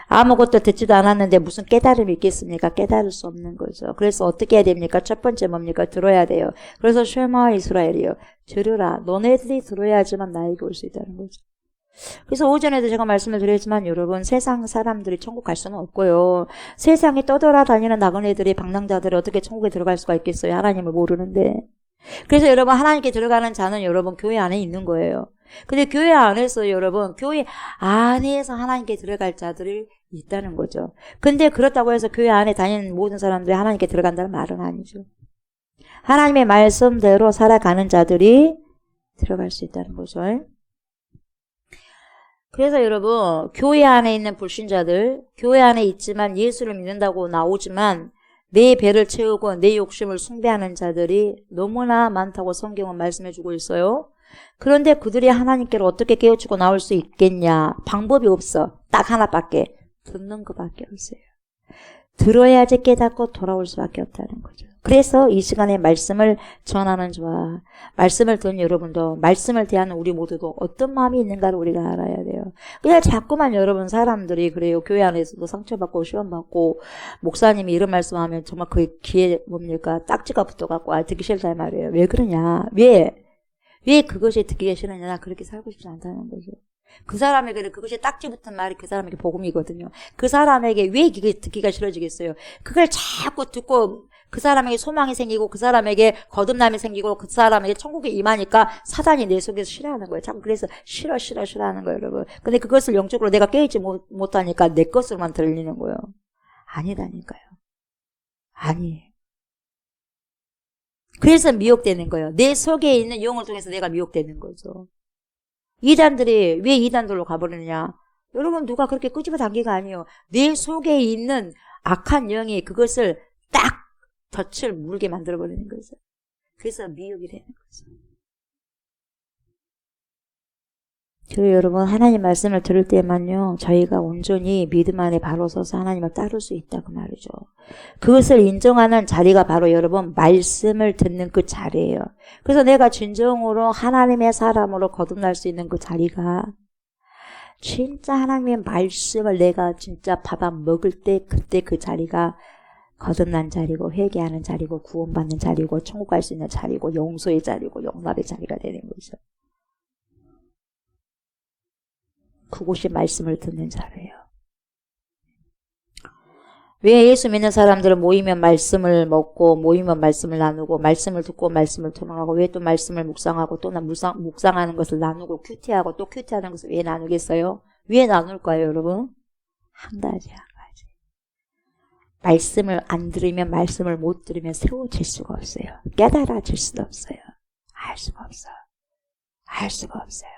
아무것도 듣지도 않았는데 무슨 깨달음이 있겠습니까? 깨달을 수 없는 거죠. 그래서 어떻게 해야 됩니까? 첫 번째 뭡니까? 들어야 돼요. 그래서 쉐마 이스라엘이요. 들으라. 너네들이 들어야지만 나에게 올 수 있다는 거죠. 그래서 오전에도 제가 말씀을 드렸지만 여러분 세상 사람들이 천국 갈 수는 없고요. 세상에 떠돌아다니는 나그네들이 방랑자들이 어떻게 천국에 들어갈 수가 있겠어요. 하나님을 모르는데. 그래서 여러분 하나님께 들어가는 자는 여러분 교회 안에 있는 거예요. 근데 교회 안에서 여러분 교회 안에서 하나님께 들어갈 자들이 있다는 거죠. 근데 그렇다고 해서 교회 안에 다니는 모든 사람들이 하나님께 들어간다는 말은 아니죠. 하나님의 말씀대로 살아가는 자들이 들어갈 수 있다는 거죠. 그래서 여러분 교회 안에 있는 불신자들, 교회 안에 있지만 예수를 믿는다고 나오지만 내 배를 채우고 내 욕심을 숭배하는 자들이 너무나 많다고 성경은 말씀해주고 있어요. 그런데 그들이 하나님께로 어떻게 깨우치고 나올 수 있겠냐? 방법이 없어. 딱 하나밖에. 듣는 것밖에 없어요. 들어야지 깨닫고 돌아올 수밖에 없다는 거죠. 그래서 이 시간에 말씀을 전하는 저와 말씀을 듣는 여러분도 말씀을 대하는 우리 모두도 어떤 마음이 있는가를 우리가 알아야 돼요. 그냥 자꾸만 여러분 사람들이 그래요. 교회 안에서도 상처받고 시험받고 목사님이 이런 말씀하면 정말 그 귀에 딱지가 붙어갖고 듣기 싫다 말이에요. 왜 그러냐? 왜 그것이 듣기가 싫으냐? 나 그렇게 살고 싶지 않다는 거죠. 그 사람에게 그것이 딱지 붙은 말이 그 사람에게 복음이거든요. 그 사람에게 왜 이게 듣기가 싫어지겠어요? 그걸 자꾸 듣고 그 사람에게 소망이 생기고 그 사람에게 거듭남이 생기고 그 사람에게 천국에 임하니까 사단이 내 속에서 싫어하는 거예요. 참 그래서 싫어하는 거예요, 여러분. 근데 그것을 영적으로 내가 깨닫지 못하니까 내 것으로만 들리는 거예요. 아니다니까요. 아니에요. 그래서 미혹되는 거예요. 내 속에 있는 영을 통해서 내가 미혹되는 거죠. 이단들이 왜 이단들로 가버리느냐? 여러분 누가 그렇게 끄집어 당기가 아니에요. 내 속에 있는 악한 영이 그것을 딱 덫을 물게 만들어버리는 거죠. 그래서 미혹이 되는 거죠. 저 여러분 하나님 말씀을 들을 때만요. 저희가 온전히 믿음 안에 바로 서서 하나님을 따를 수 있다 그 말이죠. 그것을 인정하는 자리가 바로 여러분 말씀을 듣는 그 자리예요. 그래서 내가 진정으로 하나님의 사람으로 거듭날 수 있는 그 자리가 진짜 하나님의 말씀을 내가 진짜 받아 먹을 때 그때 그 자리가 거듭난 자리고 회개하는 자리고 구원받는 자리고 천국 갈 수 있는 자리고 용서의 자리고 용납의 자리가 되는 거죠. 그곳이 말씀을 듣는 자리예요. 왜 예수 믿는 사람들은 모이면 말씀을 먹고 모이면 말씀을 나누고 말씀을 듣고 말씀을 토론하고 왜 또 말씀을 묵상하고 또 묵상하는 것을 나누고 큐티하고 또 큐티하는 것을 왜 나누겠어요? 왜 나눌까요 여러분? 한 가지. 말씀을 안 들으면 말씀을 못 들으면 세워질 수가 없어요. 깨달아질 수도 없어요. 알 수가 없어요.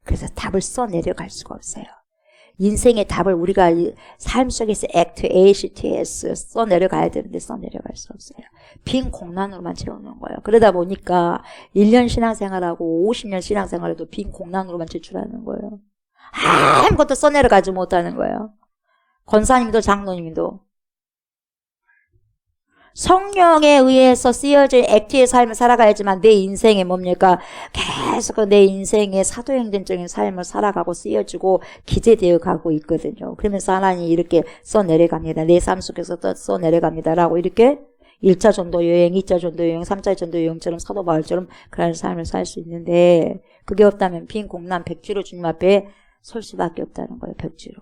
그래서 답을 써내려갈 수가 없어요. 인생의 답을 우리가 삶 속에서 ACTS 써내려가야 되는데 써내려갈 수 없어요. 빈 공란으로만 채우는 거예요. 그러다 보니까 1년 신앙생활하고 50년 신앙생활에도 빈 공란으로만 제출하는 거예요. 아무것도 써내려가지 못하는 거예요. 권사님도 장로님도. 성령에 의해서 쓰여진 액티의 삶을 살아가야지만 내 인생에 뭡니까? 계속 내 인생의 사도행전적인 삶을 살아가고 쓰여지고 기재되어 가고 있거든요. 그러면서 하나님이 이렇게 써내려갑니다. 내 삶 속에서 써내려갑니다라고 이렇게 1차 전도 여행, 2차 전도 여행, 3차 전도 여행처럼 사도 바울처럼 그런 삶을 살 수 있는데 그게 없다면 빈 공란 백지로 주님 앞에 설 수밖에 없다는 거예요. 백지로.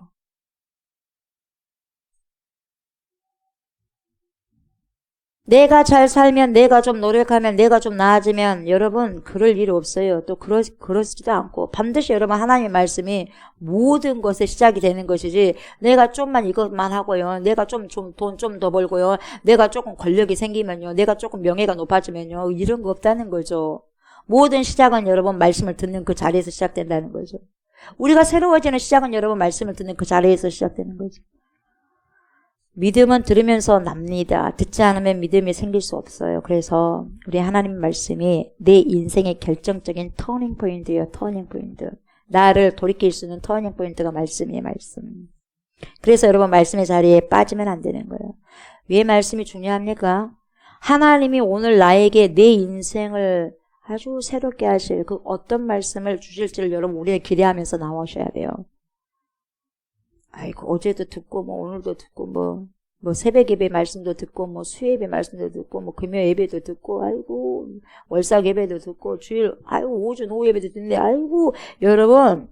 내가 잘 살면, 내가 좀 노력하면, 내가 좀 나아지면 여러분 그럴 일 없어요. 또 그러지도 않고 반드시 여러분 하나님의 말씀이 모든 것의 시작이 되는 것이지 내가 좀만 이것만 하고요. 내가 좀 돈 좀 더 벌고요. 내가 조금 권력이 생기면요. 내가 조금 명예가 높아지면요. 이런 거 없다는 거죠. 모든 시작은 여러분 말씀을 듣는 그 자리에서 시작된다는 거죠. 우리가 새로워지는 시작은 여러분 말씀을 듣는 그 자리에서 시작되는 거죠. 믿음은 들으면서 납니다. 듣지 않으면 믿음이 생길 수 없어요. 그래서 우리 하나님 말씀이 내 인생의 결정적인 터닝 포인트예요. 터닝 포인트. 나를 돌이킬 수 있는 터닝 포인트가 말씀이에요. 말씀. 그래서 여러분 말씀의 자리에 빠지면 안 되는 거예요. 왜 말씀이 중요합니까? 하나님이 오늘 나에게 내 인생을 아주 새롭게 하실 그 어떤 말씀을 주실지를 여러분 우리가 기대하면서 나오셔야 돼요. 아이고 어제도 듣고 뭐 오늘도 듣고 뭐 새벽 예배 말씀도 듣고 뭐 수예배 말씀도 듣고 뭐 금요 예배도 듣고 아이고 월삭 예배도 듣고 주일 아이고 오전 오후 예배도 듣는데 아이고 여러분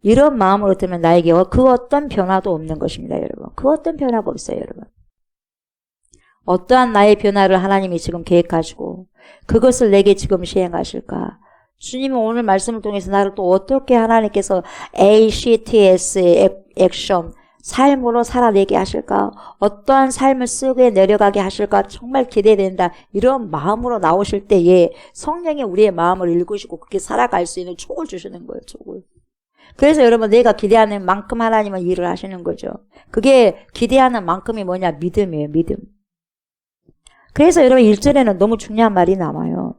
이런 마음으로 들으면 나에게 그 어떤 변화도 없는 것입니다. 여러분 그 어떤 변화가 없어요. 여러분 어떠한 나의 변화를 하나님이 지금 계획하시고 그것을 내게 지금 시행하실까? 주님이 오늘 말씀을 통해서 나를 또 어떻게 하나님께서 ACTS 액션 삶으로 살아내게 하실까? 어떠한 삶을 쓰게 내려가게 하실까? 정말 기대된다. 이런 마음으로 나오실 때에 성령이 우리의 마음을 읽으시고 그렇게 살아갈 수 있는 촉을 주시는 거예요. 촉을. 그래서 여러분 내가 기대하는 만큼 하나님은 일을 하시는 거죠. 그게 기대하는 만큼이 뭐냐? 믿음이에요. 믿음. 그래서 여러분 1절에는 너무 중요한 말이 남아요.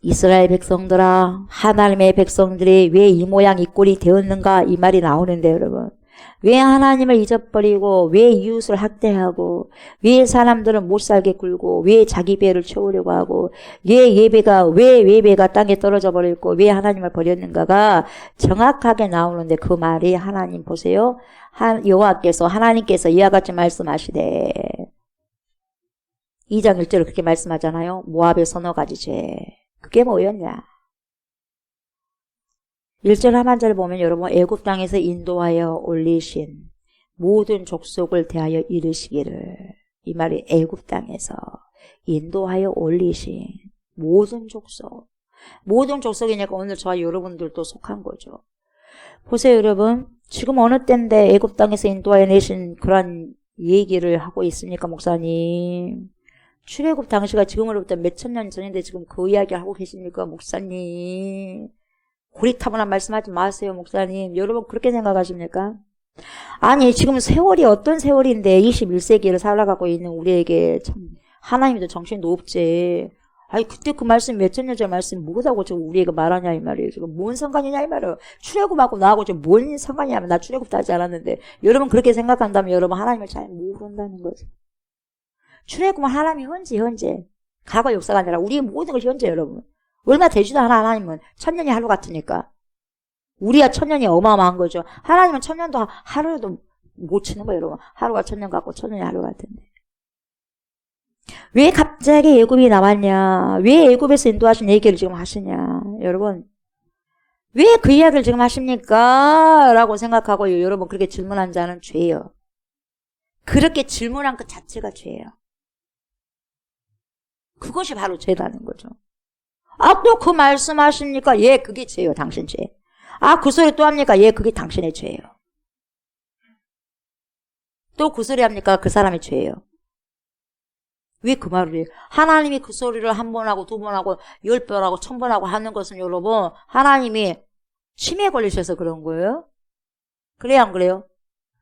이스라엘 백성들아 하나님의 백성들이 왜 이 모양 이 꼴이 되었는가 이 말이 나오는데 여러분 왜 하나님을 잊어버리고 왜 이웃을 학대하고 왜 사람들은 못 살게 굴고 왜 자기 배를 채우려고 하고 왜 예배가 땅에 떨어져 버렸고 왜 하나님을 버렸는가가 정확하게 나오는데 그 말이 하나님 보세요. 여호와께서 하나님께서 이와 같이 말씀하시되 2장 1절을 그렇게 말씀하잖아요. 모압의 서너 가지 죄. 그게 뭐였냐? 1절 하반절을 보면 여러분 애굽 땅에서 인도하여 올리신 모든 족속을 대하여 이르시기를 이 말이 애굽 땅에서 인도하여 올리신 모든 족속이니까 오늘 저와 여러분들도 속한 거죠. 보세요, 여러분. 지금 어느 때인데 애굽 땅에서 인도하여 내신 그런 얘기를 하고 있습니까, 목사님? 출애굽 당시가 지금으로부터 몇천 년 전인데 지금 그 이야기를 하고 계십니까, 목사님? 고리타분한 말씀하지 마세요, 목사님. 여러분 그렇게 생각하십니까? 아니, 지금 세월이 어떤 세월인데 21세기를 살아가고 있는 우리에게 참 하나님도 정신이 높지. 아니, 그때 그 말씀 몇천 년 전 말씀 뭐라고 지금 우리에게 말하냐 이 말이에요. 지금 뭔 상관이냐 이 말이에요. 출애굽하고 나하고 지금 뭔 상관이냐면 나 출애굽도 하지 않았는데 여러분 그렇게 생각한다면 여러분 하나님을 잘 모른다는 거죠. 출애굽은 하나님이 현재 과거 역사가 아니라 우리의 모든 걸 현재 여러분. 얼마 되지도 않아 하나님은 천년이 하루 같으니까. 우리야 천년이 어마어마한 거죠. 하나님은 천년도 하루도 못 치는 거예요 여러분. 하루가 천년 같고 천년이 하루 같은데. 왜 갑자기 애굽이 나왔냐? 왜 애굽에서 인도하신 얘기를 지금 하시냐? 여러분 왜 그 이야기를 지금 하십니까? 라고 생각하고 여러분 그렇게 질문한 자는 죄예요. 그렇게 질문한 것 자체가 죄예요. 그것이 바로 죄라는 거죠. 아, 또 그 말씀하십니까? 예, 그게 죄예요. 당신 죄. 아, 그 소리 또 합니까? 예, 그게 당신의 죄예요. 또 그 소리 합니까? 그 사람의 죄예요. 왜 그 말을 해요? 하나님이 그 소리를 한 번 하고 두 번 하고 10번 하고 1000번 하고 하는 것은 여러분 하나님이 치매에 걸리셔서 그런 거예요? 그래요 안 그래요?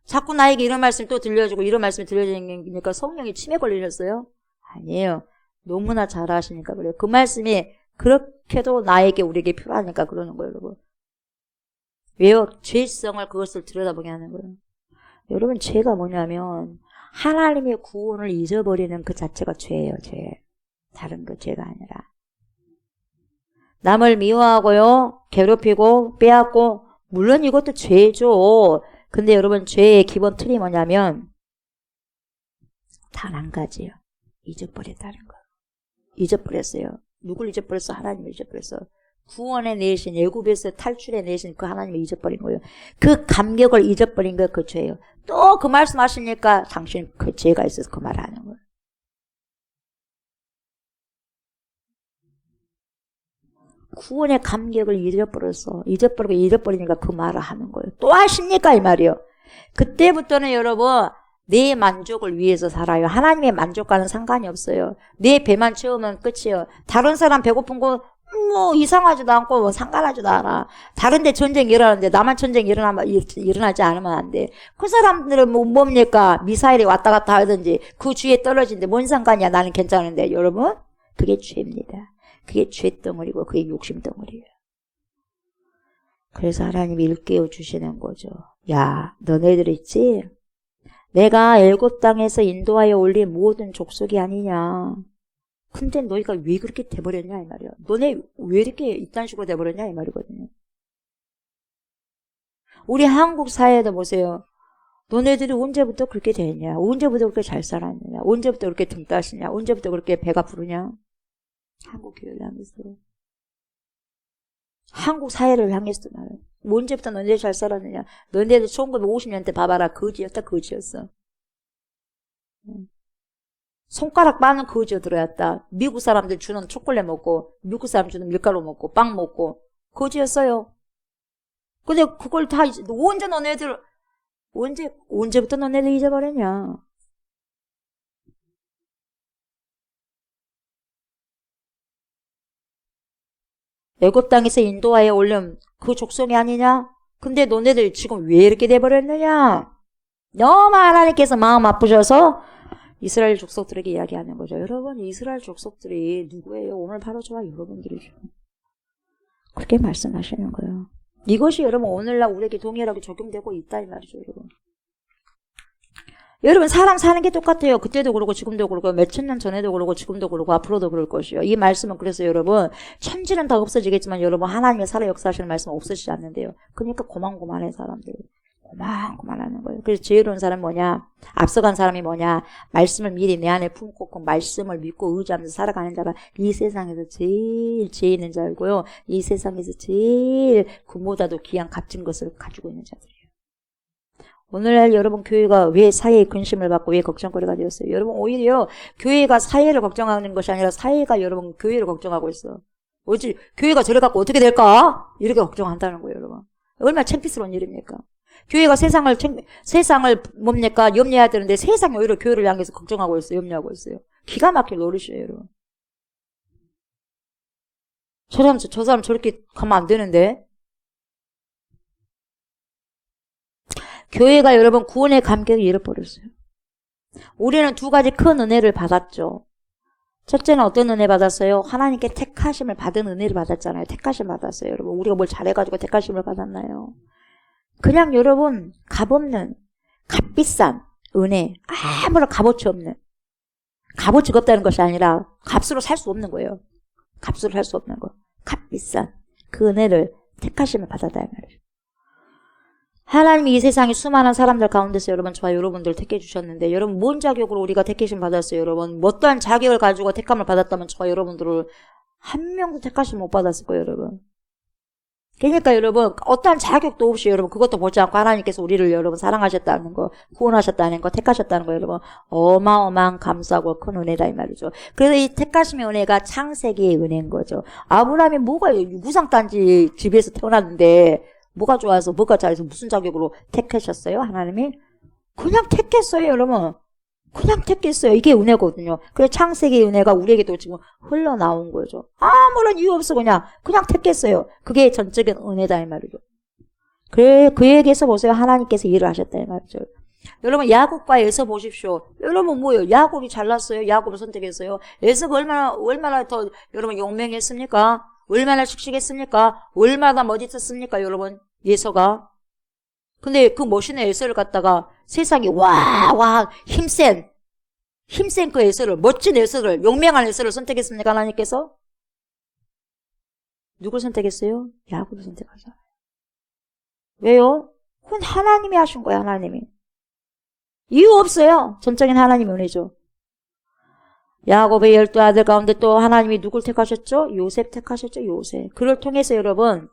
자꾸 나에게 이런 말씀 또 들려주고 이런 말씀이 들려주니까 성령이 치매에 걸리셨어요? 아니에요. 너무나 잘 아시니까 그래요. 그 말씀이 그렇게도 나에게 우리에게 필요하니까 그러는 거예요 여러분. 왜요? 죄성을 그것을 들여다보게 하는 거예요. 여러분 죄가 뭐냐면 하나님의 구원을 잊어버리는 그 자체가 죄예요. 죄. 다른 거 죄가 아니라. 남을 미워하고요. 괴롭히고 빼앗고 물론 이것도 죄죠. 근데 여러분 죄의 기본 틀이 뭐냐면 단 한 가지예요. 잊어버렸다는 거. 잊어버렸어요. 누굴 잊어버렸어? 하나님을 잊어버렸어. 구원에 내신 애굽에서 탈출해 내신 그 하나님을 잊어버린 거예요. 그 감격을 잊어버린 거 그 죄예요. 또 그 말씀하시니까 당신 그 죄가 있어서 그 말을 하는 거예요. 구원의 감격을 잊어버리니까 그 말을 하는 거예요. 또 하십니까 이 말이요. 그때부터는 여러분 내 만족을 위해서 살아요. 하나님의 만족과는 상관이 없어요. 내 배만 채우면 끝이에요. 다른 사람 배고픈 거 뭐 이상하지도 않고 뭐 상관하지도 않아. 다른데 전쟁이 일어나는데 나만 전쟁이 일어나지 않으면 안 돼. 그 사람들은 뭡니까? 미사일이 왔다 갔다 하든지 그 주위에 떨어지는데 뭔 상관이야. 나는 괜찮은데 여러분 그게 죄입니다. 그게 죄덩어리고 그게 욕심덩어리예요. 그래서 하나님이 일깨워 주시는 거죠. 야 너네들 있지? 내가 애굽 땅에서 인도하여 올린 모든 족속이 아니냐. 근데 너희가 왜 그렇게 돼버렸냐 이 말이야. 너네 왜 이렇게 이딴 식으로 돼버렸냐 이 말이거든요. 우리 한국 사회에도 보세요. 너네들이 언제부터 그렇게 됐냐. 언제부터 그렇게 잘 살았느냐. 언제부터 그렇게 등 따시냐. 언제부터 그렇게 배가 부르냐. 한국 교회를 향해서. 한국 사회를 향해서 말해요. 언제부터 너네들 잘 살았느냐. 너네들 1950년대 봐봐라. 거지였다 거지였어. 손가락 반은 거지어 들어왔다. 미국 사람들 주는 초콜릿 먹고 미국 사람 주는 밀가루 먹고 빵 먹고 거지였어요. 근데 그걸 다 언제부터 너네들 잊어버렸냐. 애굽 땅에서 인도하여 올린 그 족속이 아니냐? 근데 너네들 지금 왜 이렇게 돼버렸느냐? 너무 하나님께서 마음 아프셔서 이스라엘 족속들에게 이야기하는 거죠. 여러분 이스라엘 족속들이 누구예요? 오늘 바로 저와 여러분들이죠. 그렇게 말씀하시는 거예요. 이것이 여러분 오늘날 우리에게 동일하게 적용되고 있다 이 말이죠. 여러분 사람 사는 게 똑같아요. 그때도 그러고 지금도 그러고 몇천 년 전에도 그러고 지금도 그러고 앞으로도 그럴 것이요. 이 말씀은 그래서 여러분 천지는 다 없어지겠지만 여러분 하나님의 살아 역사하시는 말씀은 없어지지 않는데요. 그러니까 고만고만해 사람들. 고만고만하는 거예요. 그래서 지혜로운 사람은 뭐냐? 앞서간 사람이 뭐냐? 말씀을 미리 내 안에 품고 그 말씀을 믿고 의지하면서 살아가는 자가 이 세상에서 제일 지혜 있는 자이고요. 이 세상에서 제일 그보다도 귀한 값진 것을 가지고 있는 자들이에요. 오늘날 여러분 교회가 왜 사회의 근심을 받고 왜 걱정거리가 되었어요? 여러분 오히려 교회가 사회를 걱정하는 것이 아니라 사회가 여러분 교회를 걱정하고 있어. 어찌 교회가 저래 갖고 어떻게 될까? 이렇게 걱정한다는 거예요, 여러분. 얼마나 창피스러운 일입니까? 교회가 세상을 뭡니까? 염려해야 되는데 세상이 오히려 교회를 향해서 걱정하고 있어요. 염려하고 있어요. 기가 막힐 노릇이에요, 여러분. 저 사람 저렇게 가면 안 되는데. 교회가 여러분 구원의 감격을 잃어버렸어요. 우리는 두 가지 큰 은혜를 받았죠. 첫째는 어떤 은혜 받았어요? 하나님께 택하심을 받은 은혜를 받았잖아요. 택하심 받았어요. 여러분 우리가 뭘 잘해가지고 택하심을 받았나요? 그냥 여러분 값없는 값비싼 은혜, 아무런 값어치 없는, 값어치가 없다는 것이 아니라 값으로 살 수 없는 거예요. 값으로 살 수 없는 거, 값비싼 그 은혜를 택하심을 받았다 이 말이에요. 하나님이 이 세상에 수많은 사람들 가운데서 여러분 저와 여러분들 택해 주셨는데 여러분 뭔 자격으로 우리가 택하심 받았어요? 여러분 어떠한 자격을 가지고 택함을 받았다면 저와 여러분들을 한 명도 택하심 못 받았을 거예요, 여러분. 그러니까 여러분 어떠한 자격도 없이 여러분 그것도 보지 않고 하나님께서 우리를 여러분 사랑하셨다는 거, 구원하셨다는 거, 택하셨다는 거 여러분 어마어마한 감사하고 큰 은혜다 이 말이죠. 그래서 이 택하심의 은혜가 창세기의 은혜인 거죠. 아브라함이 뭐가 유구상단지 집에서 태어났는데 뭐가 좋아서 뭐가 잘해서 무슨 자격으로 택하셨어요? 하나님이 그냥 택했어요, 여러분. 그냥 택했어요. 이게 은혜거든요. 그래서 창세기의 은혜가 우리에게도 지금 흘러나온 거죠. 아무런 이유 없어 그냥 택했어요. 그게 전적인 은혜다 이 말이죠. 그에게서 보세요. 하나님께서 일을 하셨다 이 말이죠. 여러분 야곱과 에서 보십시오. 여러분 뭐예요? 야곱이 잘났어요. 야곱을 선택했어요. 에서가 얼마나 더 여러분 용맹했습니까? 얼마나 씩씩했습니까? 얼마나 멋있었습니까? 여러분 예서가. 근데 그 멋있는 에서를 갖다가 세상에 힘센 그 에서를, 멋진 에서를, 용맹한 에서를 선택했습니까? 하나님께서? 누굴 선택했어요? 야곱을 선택하잖아요. 왜요? 그건 하나님이 하신 거야, 하나님이. 이유 없어요. 전적인 하나님의 은혜죠. 야곱의 12아들 가운데 또 하나님이 누굴 택하셨죠? 요셉 택하셨죠, 요셉. 그를 통해서 여러분,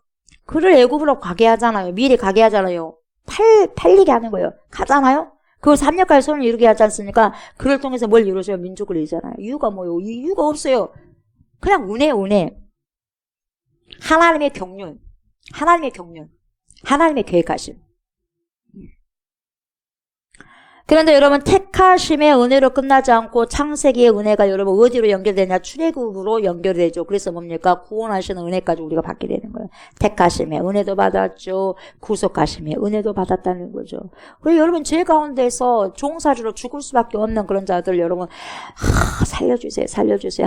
그를 애굽으로 가게 하잖아요. 미리 가게 하잖아요. 팔리게 하는 거예요. 가잖아요? 그 3년까지 손을 이루게 하지 않습니까? 그를 통해서 뭘 이루어져요? 민족을 이루잖아요. 이유가 뭐예요? 이유가 없어요. 그냥 은혜. 하나님의 경륜. 하나님의 계획하심. 그런데 여러분 택하심의 은혜로 끝나지 않고 창세기의 은혜가 여러분 어디로 연결되냐? 출애굽으로 연결되죠. 그래서 뭡니까? 구원하시는 은혜까지 우리가 받게 되는 거예요. 택하심의 은혜도 받았죠. 구속하심의 은혜도 받았다는 거죠. 그리고 여러분 죄 가운데서 종살이로 죽을 수밖에 없는 그런 자들 여러분 살려주세요.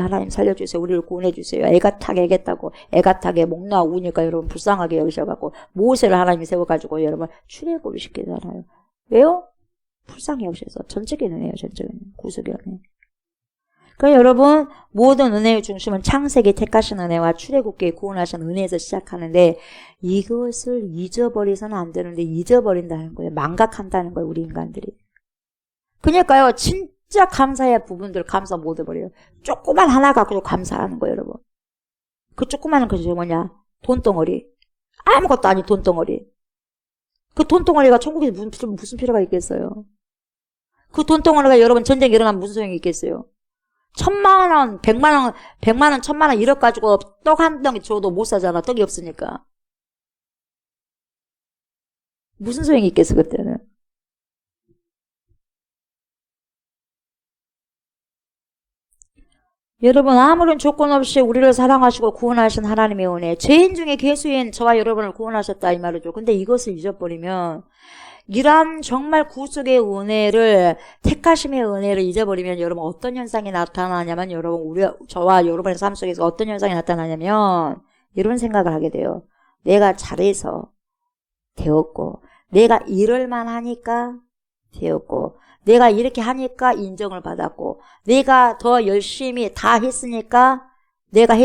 하나님 살려주세요. 우리를 구원해주세요. 애가 타게 목 놓아 우니까 여러분 불쌍하게 여기셔갖고 모세를 하나님이 세워가지고 여러분 출애굽을 시키잖아요. 왜요? 불쌍히 여기셔서 전적인 은혜예요. 전적인 구속의 은혜. 그러니까 여러분 모든 은혜의 중심은 창세기 택하신 은혜와 출애굽기에 구원하신 은혜에서 시작하는데 이것을 잊어버리서는 안 되는데 잊어버린다는 거예요. 망각한다는 거예요. 우리 인간들이. 그러니까요. 진짜 감사해야 부분들 감사 못 해버려요. 조그만 하나 갖고 감사하는 거예요. 여러분. 그 조그마한 것이 뭐냐? 돈덩어리. 아무것도 아닌 돈덩어리. 그 돈덩어리가 천국에서 무슨 필요가 있겠어요? 그 돈덩어리가 여러분 전쟁이 일어나면 무슨 소용이 있겠어요? 1,000만 원, 100만 원, 1,000만 원 이력 가지고 떡 한 덩이 줘도 못 사잖아. 떡이 없으니까. 무슨 소용이 있겠어 그때는? 여러분 아무런 조건 없이 우리를 사랑하시고 구원하신 하나님의 은혜, 죄인 중에 괴수인 저와 여러분을 구원하셨다 이 말이죠. 근데 이것을 잊어버리면 이러한 정말 구속의 은혜를, 택하심의 은혜를 잊어버리면 여러분 어떤 현상이 나타나냐면 여러분 저와 여러분의 삶 속에서 어떤 현상이 나타나냐면 이런 생각을 하게 돼요. 내가 잘해서 되었고, 내가 이럴만 하니까 되었고, 내가 이렇게 하니까 인정을 받았고, 내가 더 열심히 다 했으니까, 내가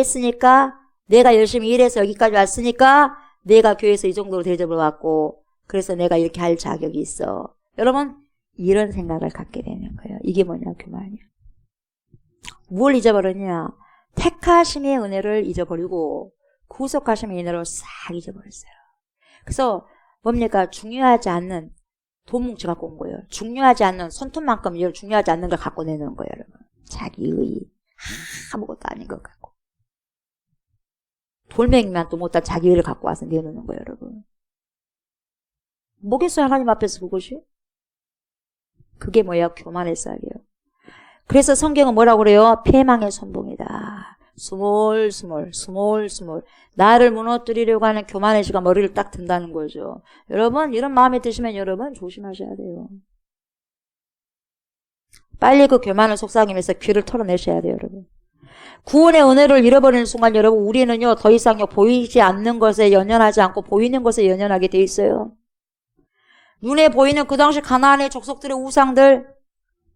열심히 일해서 여기까지 왔으니까 내가 교회에서 이 정도로 대접을 받고, 그래서 내가 이렇게 할 자격이 있어. 여러분 이런 생각을 갖게 되는 거예요. 이게 뭐냐 그 말이야. 뭘 잊어버렸냐? 택하심의 은혜를 잊어버리고 구속하심의 은혜를 싹 잊어버렸어요. 그래서 뭡니까? 중요하지 않는 돈 뭉치 갖고 온 거예요. 중요하지 않는 손톱만큼 중요하지 않는 걸 갖고 내는 거예요. 여러분. 자기의 아무것도 아닌 것 같고 돌멩이만 또 못한 자기 의를 갖고 와서 내놓는 거예요. 여러분. 뭐겠어요, 하나님 앞에서 그것이? 그게 뭐야? 교만의 쌀이에요. 그래서 성경은 뭐라고 그래요? 패망의 선봉이다. 스몰. 나를 무너뜨리려고 하는 교만의 씨가 머리를 딱 든다는 거죠. 여러분, 이런 마음이 드시면 여러분 조심하셔야 돼요. 빨리 그 교만을 속삭이면서 귀를 털어내셔야 돼요, 여러분. 구원의 은혜를 잃어버리는 순간 여러분, 우리는요, 더 이상요, 보이지 않는 것에 연연하지 않고 보이는 것에 연연하게 돼 있어요. 눈에 보이는 그 당시 가나안의 족속들의 우상들,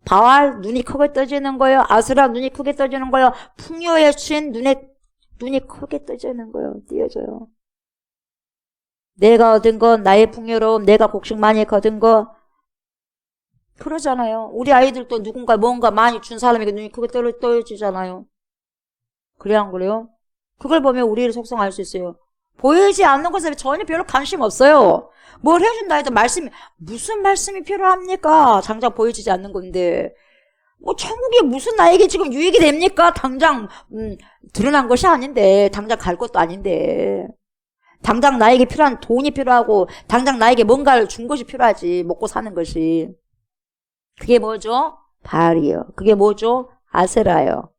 바알 눈이 크게 떠지는 거예요. 아스라 눈이 크게 떠지는 거예요. 풍요의 신 눈이 크게 떠지는 거예요. 띄어져요. 내가 얻은 건 나의 풍요로움, 내가 곡식 많이 거둔 거 그러잖아요. 우리 아이들도 누군가 뭔가 많이 준 사람에게 눈이 크게 떠지잖아요. 그래 안 그래요? 그걸 보면 우리를 속성할 수 있어요. 보이지 않는 것에 전혀 별로 관심 없어요. 뭘 해준다 해도 무슨 말씀이 필요합니까? 당장 보여지지 않는 건데. 뭐 천국이 무슨 나에게 지금 유익이 됩니까? 당장 드러난 것이 아닌데, 당장 갈 것도 아닌데, 당장 나에게 필요한 돈이 필요하고, 당장 나에게 뭔가를 준 것이 필요하지. 먹고 사는 것이. 그게 뭐죠? 바알이요. 그게 뭐죠? 아세라요.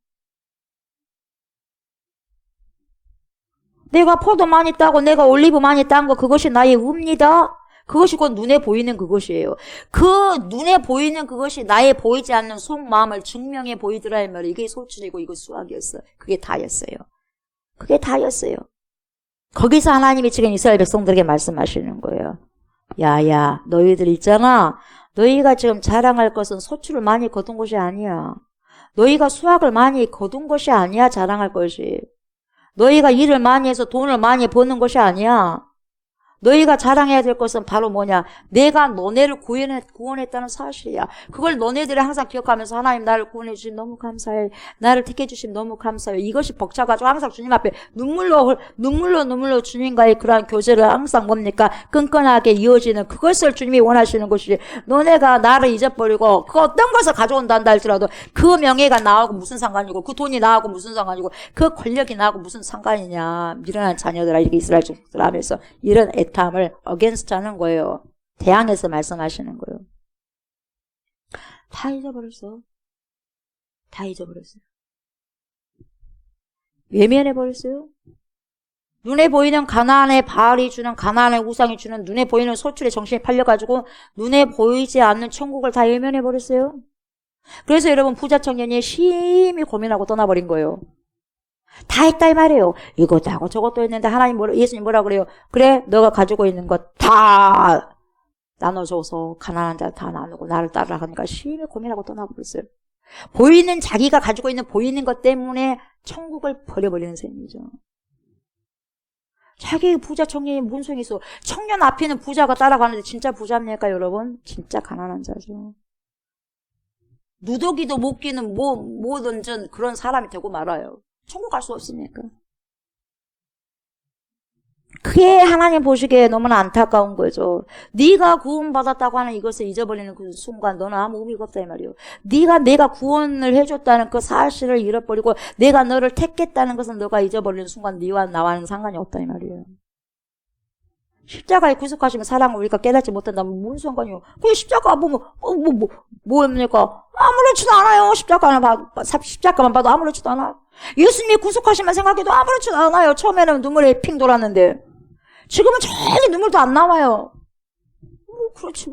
내가 포도 많이 따고 내가 올리브 많이 딴 거 그것이 나의 의입니다. 그것이 곧 눈에 보이는 그것이에요. 그 눈에 보이는 그것이 나의 보이지 않는 속마음을 증명해 보이더라 이 말이에요. 이게 소출이고 이거 수학이었어요. 그게 다였어요. 그게 다였어요. 거기서 하나님이 지금 이스라엘 백성들에게 말씀하시는 거예요. 야야 너희들 있잖아. 너희가 지금 자랑할 것은 소출을 많이 거둔 것이 아니야. 너희가 수학을 많이 거둔 것이 아니야. 자랑할 것이. 너희가 일을 많이 해서 돈을 많이 버는 것이 아니야. 너희가 자랑해야 될 것은 바로 뭐냐? 내가 너네를 구원했다는 사실이야. 그걸 너네들이 항상 기억하면서 하나님 나를 구원해 주신 너무 감사해. 나를 택해 주신 너무 감사해. 이것이 벅차가지고 항상 주님 앞에 눈물로 주님과의 그러한 교제를 항상 뭡니까? 끈끈하게 이어지는 그것을 주님이 원하시는 것이지. 너네가 나를 잊어버리고 그 어떤 것을 가져온다 한다 할지라도 그 명예가 나하고 무슨 상관이고 그 돈이 나하고 무슨 상관이고 그 권력이 나하고 무슨 상관이냐. 미련한 자녀들아 이렇게 이스라엘 족속들 하면서 이런 애탐을 against 하는 거예요. 대항해서 말씀하시는 거예요. 다 잊어버렸어. 외면해버렸어요. 눈에 보이는 가나안의 바알이 주는 가나안의 우상이 주는 눈에 보이는 소출에 정신이 팔려가지고 눈에 보이지 않는 천국을 다 외면해버렸어요. 그래서 여러분 부자 청년이 심히 고민하고 떠나버린 거예요. 다 했다 이 말이에요. 이것도 하고 저것도 했는데 예수님 뭐라 그래요? 그래 너가 가지고 있는 것 다 나눠줘서 가난한 자 다 나누고 나를 따라가니까 심히 고민하고 떠나버렸어요. 자기가 가지고 있는 보이는 것 때문에 천국을 버려버리는 셈이죠. 자기 부자 청년이 무슨 소용이 있어. 청년 앞에는 부자가 따라가는데 진짜 부자입니까 여러분? 진짜 가난한 자죠. 누더기도 못 끼는 뭐든지 그런 사람이 되고 말아요. 천국 갈 수 없으니까. 그게 하나님 보시기에 너무나 안타까운 거죠. 네가 구원받았다고 하는 이것을 잊어버리는 그 순간 너는 아무 의미가 없다 이 말이에요. 내가 구원을 해줬다는 그 사실을 잃어버리고 내가 너를 택했다는 것은 너가 잊어버리는 순간 네와 나와는 상관이 없다 이 말이에요. 십자가에 구속하시면 사랑을 우리가 깨닫지 못한다면 무슨 상관이요? 그냥 십자가 보면 뭐입니까? 아무렇지도 않아요. 십자가만 봐도 아무렇지도 않아. 예수님이 구속하시면 생각해도 아무렇지도 않아요. 처음에는 눈물이 핑 돌았는데 지금은 전혀 눈물도 안 나와요. 그렇지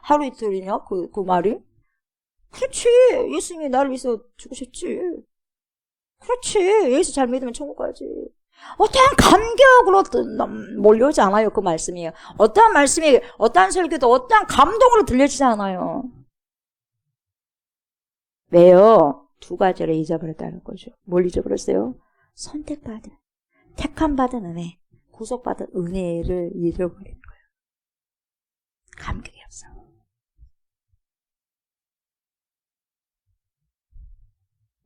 하루 이틀이냐 그 말이? 그렇지. 예수님이 나를 위해서 죽으셨지. 그렇지. 예수 잘 믿으면 천국 가지. 어떠한 감격으로 몰려오지 않아요. 그 말씀이. 어떠한 말씀이 어떠한 설교도 어떠한 감동으로 들려지지 않아요. 왜요? 두 가지를 잊어버렸다는 거죠. 뭘 잊어버렸어요? 선택받은, 택함받은 은혜, 구속받은 은혜를 잃어버린 거예요. 감격이 없어.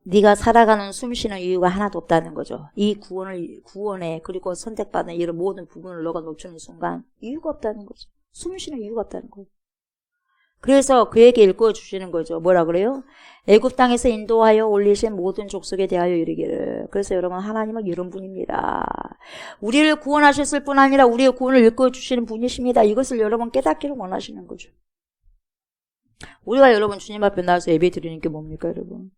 네가 살아가는 숨쉬는 이유가 하나도 없다는 거죠. 이 구원에 그리고 선택받은 이런 모든 부분을 너가 놓치는 순간 이유가 없다는 거죠. 숨쉬는 이유가 없다는 거죠. 그래서 그에게 일궈 주시는 거죠. 뭐라 그래요? 애굽 땅에서 인도하여 올리신 모든 족속에 대하여 이르기를. 그래서 여러분, 하나님은 이런 분입니다. 우리를 구원하셨을 뿐 아니라 우리의 구원을 일궈 주시는 분이십니다. 이것을 여러분 깨닫기를 원하시는 거죠. 우리가 여러분 주님 앞에 나와서 예배 드리는 게 뭡니까, 여러분?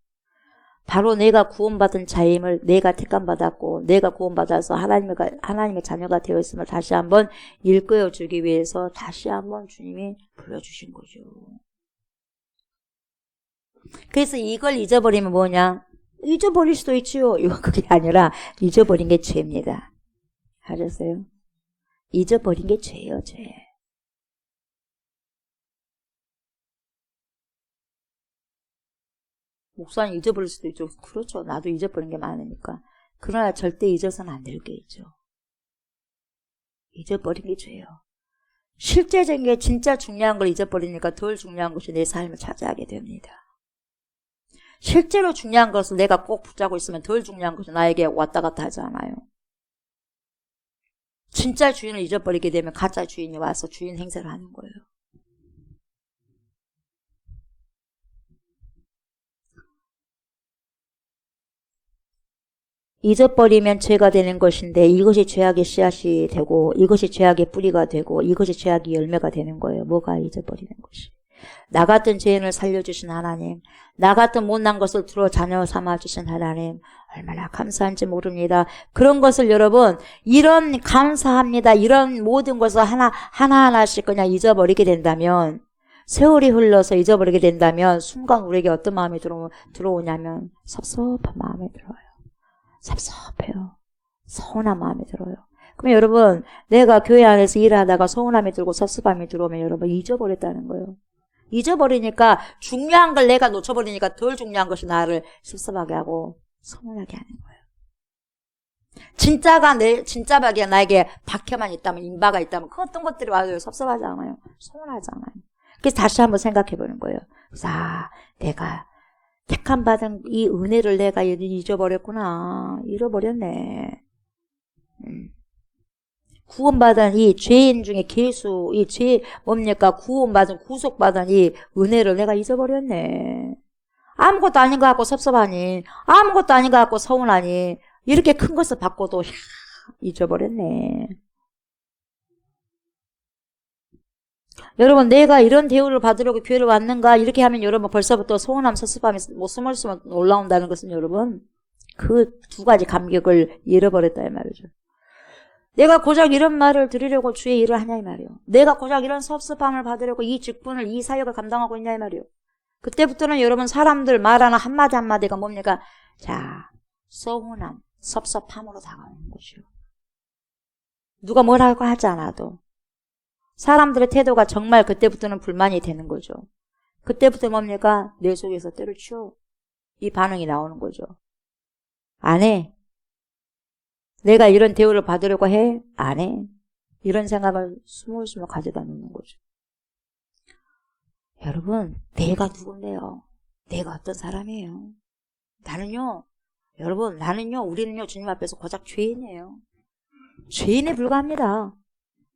바로 내가 구원받은 자임을 내가 택함받았고 내가 구원받아서 하나님의 자녀가 되었음을 다시 한번 일깨워 주기 위해서 다시 한번 주님이 불러주신 거죠. 그래서 이걸 잊어버리면 뭐냐? 잊어버릴 수도 있지요. 이거 그게 아니라 잊어버린 게 죄입니다. 아셨어요? 잊어버린 게 죄예요, 죄. 목사님 잊어버릴 수도 있죠. 그렇죠. 나도 잊어버린 게 많으니까. 그러나 절대 잊어서는 안 될 게 있죠. 잊어버린 게 죄예요. 실제적인 게 진짜 중요한 걸 잊어버리니까 덜 중요한 것이 내 삶을 차지하게 됩니다. 실제로 중요한 것을 내가 꼭 붙잡고 있으면 덜 중요한 것이 나에게 왔다 갔다 하지 않아요. 진짜 주인을 잊어버리게 되면 가짜 주인이 와서 주인 행세를 하는 거예요. 잊어버리면 죄가 되는 것인데 이것이 죄악의 씨앗이 되고 이것이 죄악의 뿌리가 되고 이것이 죄악의 열매가 되는 거예요. 뭐가 잊어버리는 것이. 나 같은 죄인을 살려주신 하나님, 나 같은 못난 것을 들어 자녀 삼아주신 하나님, 얼마나 감사한지 모릅니다. 그런 것을 여러분, 이런 감사합니다. 이런 모든 것을 하나하나씩 그냥 잊어버리게 된다면, 세월이 흘러서 잊어버리게 된다면 순간 우리에게 어떤 마음이 들어오냐면 섭섭한 마음이 들어요. 섭섭해요. 서운한 마음이 들어요. 그러면 여러분, 내가 교회 안에서 일하다가 서운함이 들고 섭섭함이 들어오면 여러분 잊어버렸다는 거예요. 잊어버리니까 중요한 걸 내가 놓쳐버리니까 덜 중요한 것이 나를 섭섭하게 하고 서운하게 하는 거예요. 진짜가 나에게 박혀만 있다면, 인바가 있다면 그 어떤 것들이 와도 섭섭하지 않아요. 서운하지 않아요. 그래서 다시 한번 생각해 보는 거예요. 자, 내가 택함받은 이 은혜를 내가 잊어버렸구나. 잃어버렸네. 구원받은 이 죄인 중에 계수, 이 죄, 뭡니까? 구원받은, 구속받은 이 은혜를 내가 잊어버렸네. 아무것도 아닌 것 같고 섭섭하니, 아무것도 아닌 것 같고 서운하니, 이렇게 큰 것을 받고도, 잊어버렸네. 여러분, 내가 이런 대우를 받으려고 교회를 왔는가? 이렇게 하면 여러분 벌써부터 서운함, 섭섭함이 못 숨을 수만 올라온다는 것은 여러분, 그 두 가지 감격을 잃어버렸다 이 말이죠. 내가 고작 이런 말을 들으려고 주의 일을 하냐 이 말이요. 내가 고작 이런 섭섭함을 받으려고 이 직분을, 이 사역을 감당하고 있냐 이 말이요. 그때부터는 여러분 사람들 말하는 한마디 한마디가 뭡니까? 자, 서운함, 섭섭함으로 다가오는 것이요. 누가 뭐라고 하지 않아도 사람들의 태도가 정말 그때부터는 불만이 되는 거죠. 그때부터 뭡니까? 내 속에서 때려치워. 이 반응이 나오는 거죠. 안 해. 내가 이런 대우를 받으려고 해? 안 해. 이런 생각을 스물스물 가져다 놓는 거죠. 여러분, 내가 누군데요? 내가 어떤 사람이에요? 나는요, 여러분, 우리는요, 주님 앞에서 고작 죄인이에요. 죄인에 불과합니다.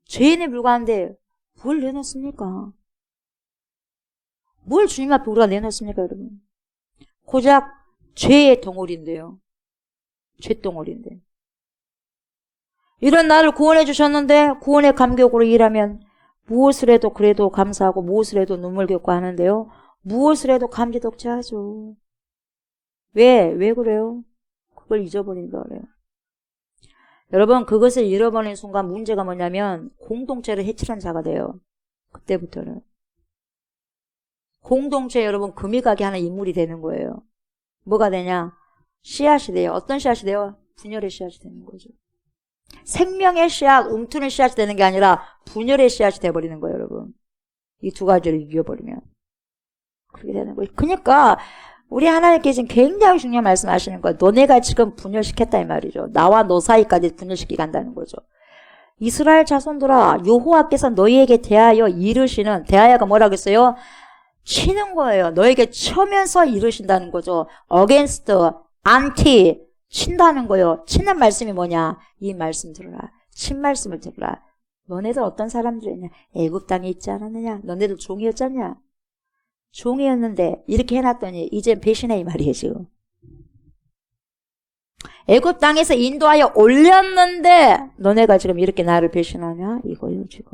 죄인에 불과한데 뭘 내놓습니까? 뭘 주님 앞에 우리가 내놓습니까, 여러분? 고작 죄의 덩어리인데요. 죄덩어리인데. 이런 나를 구원해 주셨는데 구원의 감격으로 일하면 무엇을 해도 그래도 감사하고 무엇을 해도 눈물 겪고 하는데요. 무엇을 해도 감지덕지하죠. 왜 그래요? 그걸 잊어버린다 그래요. 여러분, 그것을 잃어버린 순간 문제가 뭐냐면 공동체를 해치는 자가 돼요. 그때부터는. 공동체에 여러분 금이 가게 하는 인물이 되는 거예요. 뭐가 되냐? 씨앗이 돼요. 어떤 씨앗이 돼요? 분열의 씨앗이 되는 거죠. 생명의 씨앗, 움트는 씨앗이 되는 게 아니라 분열의 씨앗이 돼버리는 거예요, 여러분. 이 두 가지를 이겨버리면. 그렇게 되는 거예요. 그러니까 우리 하나님께 지금 굉장히 중요한 말씀 하시는 거예요. 너네가 지금 분열시켰다 이 말이죠. 나와 너 사이까지 분열시키게 한다는 거죠. 이스라엘 자손들아, 여호와께서 너희에게 대하여 대하여가 뭐라고 했어요? 치는 거예요. 너에게 쳐면서 이르신다는 거죠. against, anti, 친다는 거예요. 치는 말씀이 뭐냐? 이 말씀 들어라. 친 말씀을 들어라. 너네들 어떤 사람들이냐? 애굽 땅에 있지 않았느냐? 너네들 종이었잖냐? 종이었는데 이렇게 해놨더니 이제 배신해 이 말이에요 지금. 애굽 땅에서 인도하여 올렸는데 너네가 지금 이렇게 나를 배신하냐 이거예요 지금.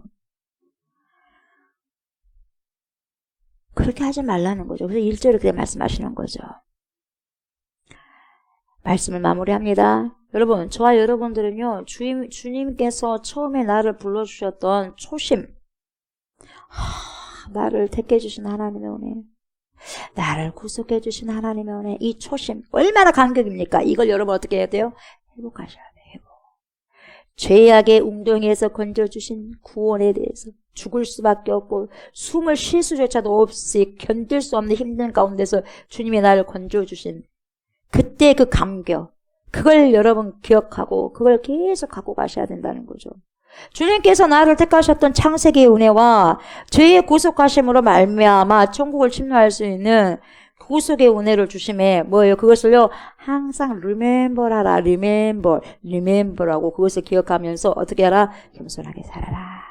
그렇게 하지 말라는 거죠. 그래서 1절에 그렇게 말씀하시는 거죠. 말씀을 마무리합니다. 여러분, 저와 여러분들은요, 주님께서 처음에 나를 불러주셨던 초심, 나를 택해주신 하나님의 은혜, 나를 구속해주신 하나님의 은혜, 이 초심, 얼마나 감격입니까? 이걸 여러분 어떻게 해야 돼요? 회복하셔야 돼요, 회복. 죄악의 웅덩이에서 건져주신 구원에 대해서 죽을 수밖에 없고, 숨을 쉴 수조차도 없이 견딜 수 없는 힘든 가운데서 주님이 나를 건져주신 그때 그 감격, 그걸 여러분 기억하고 그걸 계속 갖고 가셔야 된다는 거죠. 주님께서 나를 택하셨던 창세기의 은혜와 죄의 구속하심으로 말미암아 천국을 침노할 수 있는 구속의 은혜를 주심에 뭐예요? 그것을요 항상 remember하라, remember라고 그것을 기억하면서 어떻게 하라? 겸손하게 살아라,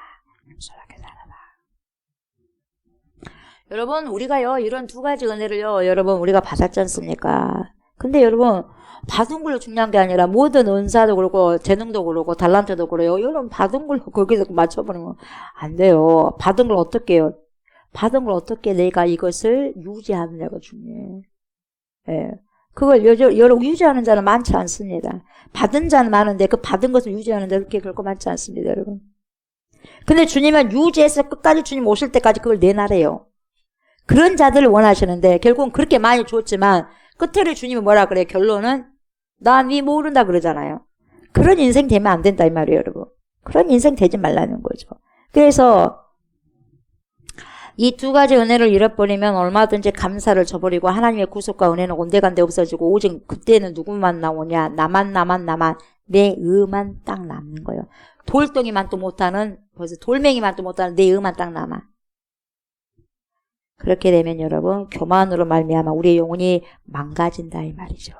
겸손하게 살아라. 여러분 우리가요 이런 두 가지 은혜를요 여러분 우리가 받았지 않습니까? 근데 여러분 받은 걸로 중요한 게 아니라 모든 은사도 그렇고 재능도 그렇고 달란트도 그래요. 여러분 받은 걸로 거기서 맞춰버리면 안 돼요. 받은 걸 어떻게 해요? 받은 걸 어떻게 내가 이것을 유지하느냐가 중요해요. 예. 그걸 여러분 유지하는 자는 많지 않습니다. 받은 자는 많은데 그 받은 것을 유지하는 자 그렇게 결코 많지 않습니다, 여러분. 근데 주님은 유지해서 끝까지 주님 오실 때까지 그걸 내놔래요. 그런 자들을 원하시는데 결국은 그렇게 많이 줬지만 끝에를 주님이 뭐라 그래요? 결론은 나 네 모른다 그러잖아요. 그런 인생 되면 안 된다 이 말이에요, 여러분. 그런 인생 되지 말라는 거죠. 그래서 이 두 가지 은혜를 잃어버리면 얼마든지 감사를 저버리고 하나님의 구속과 은혜는 온데간데 없어지고 오직 그때는 누구만 나오냐? 나만 내 의만 딱 남는 거예요. 돌덩이만 또 못하는 벌써 돌멩이만 또 못하는 내 의만 딱 남아. 그렇게 되면 여러분 교만으로 말미암아 우리의 영혼이 망가진다 이 말이죠.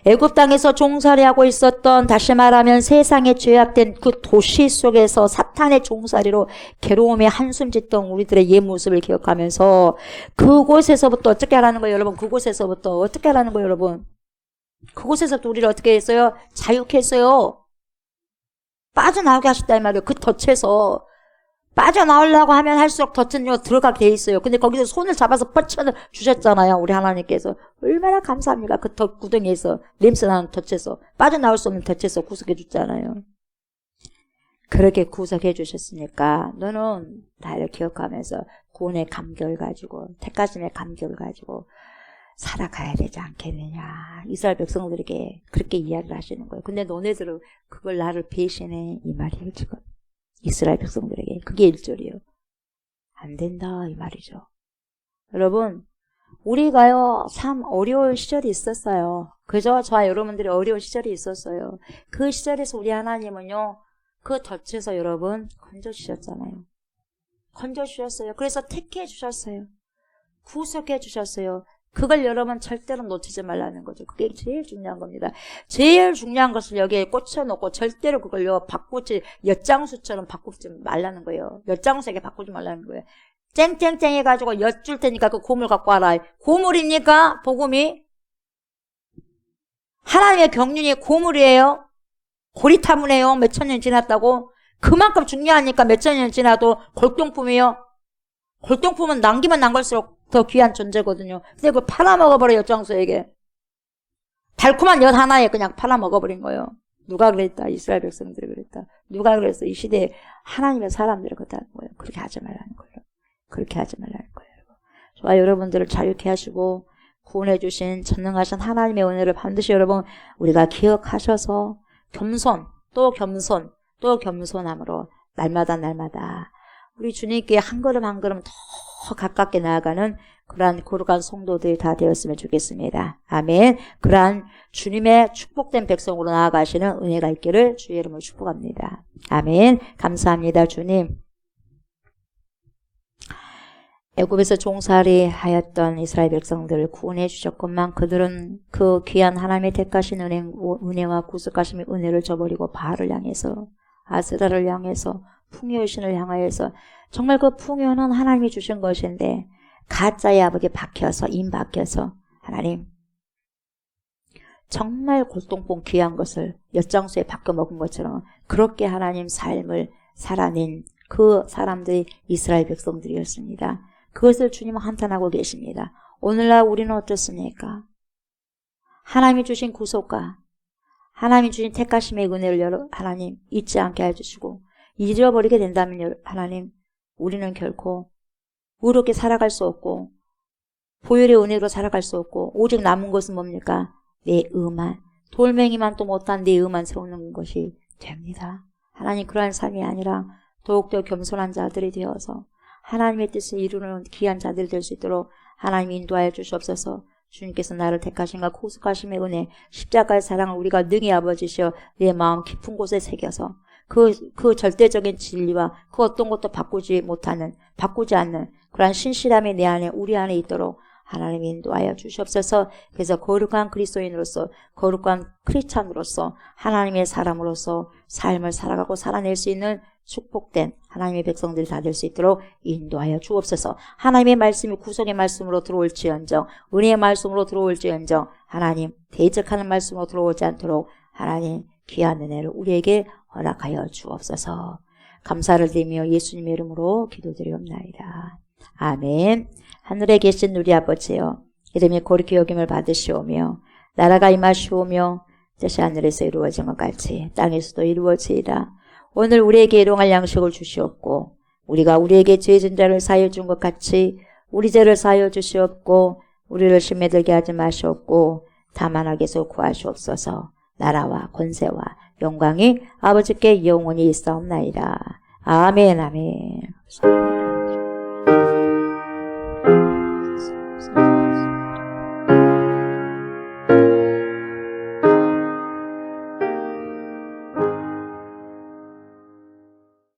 애굽 땅에서 종살이하고 있었던 다시 말하면 세상에 죄악된 그 도시 속에서 사탄의 종살이로 괴로움에 한숨 짓던 우리들의 옛 모습을 기억하면서 그곳에서부터 어떻게 하라는 거예요 여러분? 그곳에서부터 어떻게 하라는 거예요 여러분? 그곳에서부터 우리를 어떻게 했어요? 자유케 했어요. 빠져나오게 하셨다 이 말이에요. 그 덫에서 빠져나오려고 하면 할수록 덫은요 들어가게 돼 있어요. 근데 거기서 손을 잡아서 뻗쳐주셨잖아요. 우리 하나님께서 얼마나 감사합니까? 그 덫 구덩이에서 냄새나는 덫에서 빠져나올 수 없는 덫에서 구속해 줬잖아요. 그렇게 구속해 주셨으니까 너는 나를 기억하면서 구원의 감격을 가지고 택하심의 감격을 가지고 살아가야 되지 않겠느냐. 이스라엘 백성들에게 그렇게 이야기를 하시는 거예요. 근데 너네들은 그걸 나를 배신해 이 말이에요 지금. 이스라엘 백성들에게 그게 1절이에요. 안 된다 이 말이죠. 여러분 우리가요 참 어려울 시절이 있었어요. 그죠? 저와 여러분들이 어려운 시절이 있었어요. 그 시절에서 우리 하나님은요 그 덫에서 여러분 건져주셨잖아요. 건져주셨어요. 그래서 택해 주셨어요. 구속해 주셨어요. 그걸 여러분 절대로 놓치지 말라는 거죠. 그게 제일 중요한 겁니다. 제일 중요한 것을 여기에 꽂혀놓고 절대로 그걸요 바꾸지 엿장수처럼 바꾸지 말라는 거예요. 엿장수에게 바꾸지 말라는 거예요. 쨍쨍쨍 해가지고 엿 줄 테니까 그 고물 갖고 와라. 고물입니까? 복음이? 하나님의 경륜이 고물이에요? 고리타문이에요? 몇천 년 지났다고? 그만큼 중요하니까 몇천 년 지나도 골동품이에요? 골동품은 남기면 남갈수록 더 귀한 존재거든요. 근데 그걸 팔아먹어버려 엿장수에게. 달콤한 엿 하나에 그냥 팔아먹어버린 거예요. 누가 그랬다? 이스라엘 백성들이 그랬다. 누가 그랬어? 이 시대에 하나님의 사람들이 그랬다는 거예요. 그렇게 하지 말라는 거예요. 그렇게 하지 말라는 거예요. 저와 여러분들을 자유케 하시고 구원해 주신 전능하신 하나님의 은혜를 반드시 여러분 우리가 기억하셔서 겸손 또 겸손함으로 날마다 우리 주님께 한 걸음 한 걸음 더 가깝게 나아가는 그러한 거룩한 성도들이 다 되었으면 좋겠습니다. 아멘. 그러한 주님의 축복된 백성으로 나아가시는 은혜가 있기를 주의 이름으로 축복합니다. 아멘. 감사합니다, 주님. 애굽에서 종살이 하였던 이스라엘 백성들을 구원해 주셨건만 그들은 그 귀한 하나님의 택하신 은혜와 구속하심의 은혜를 저버리고 바알을 향해서 아세라를 향해서 풍요의 신을 향하여서 정말 그 풍요는 하나님이 주신 것인데 가짜의 아버지 박혀서 임 박혀서 하나님 정말 골동품 귀한 것을 엿장수에 바꿔 먹은 것처럼 그렇게 하나님 삶을 살아낸 그 사람들이 이스라엘 백성들이었습니다. 그것을 주님은 한탄하고 계십니다. 오늘날 우리는 어떻습니까? 하나님이 주신 구속과 하나님이 주신 택하심의 은혜를 하나님 잊지 않게 해주시고 잊어버리게 된다면 하나님 우리는 결코 의롭게 살아갈 수 없고 보혈의 은혜로 살아갈 수 없고 오직 남은 것은 뭡니까? 내 의만 돌멩이만 또 못한 내 의만 세우는 것이 됩니다. 하나님 그러한 삶이 아니라 더욱더 겸손한 자들이 되어서 하나님의 뜻을 이루는 귀한 자들이 될 수 있도록 하나님 인도하여 주시옵소서. 주님께서 나를 택하신가 구속하심의 은혜 십자가의 사랑을 우리가 능히 아버지시여 내 마음 깊은 곳에 새겨서 그 절대적인 진리와 그 어떤 것도 바꾸지 않는 그러한 신실함이 내 안에 우리 안에 있도록 하나님 인도하여 주시옵소서. 그래서 거룩한 그리스도인으로서 거룩한 크리스찬으로서 하나님의 사람으로서 삶을 살아가고 살아낼 수 있는 축복된 하나님의 백성들이 다 될 수 있도록 인도하여 주옵소서. 하나님의 말씀이 구속의 말씀으로 들어올지언정 은혜의 말씀으로 들어올지언정 하나님 대적하는 말씀으로 들어오지 않도록 하나님 귀한 은혜를 우리에게 허락하여 주옵소서. 감사를 드리며 예수님의 이름으로 기도드리옵나이다. 아멘. 하늘에 계신 우리 아버지여 이름이 거룩히 여김을 받으시오며 나라가 임하시오며 뜻이 하늘에서 이루어진 것 같이 땅에서도 이루어지이다. 오늘 우리에게 일용할 양식을 주시옵고 우리가 우리에게 죄 진 자를 사하여 준 것 같이 우리 죄를 사하여 주시옵고 우리를 시험에 들게 하지 마시옵고 다만 악에서 구하시옵소서. 나라와 권세와 영광이 아버지께 영원히 있사옵나이다. 아멘 아멘.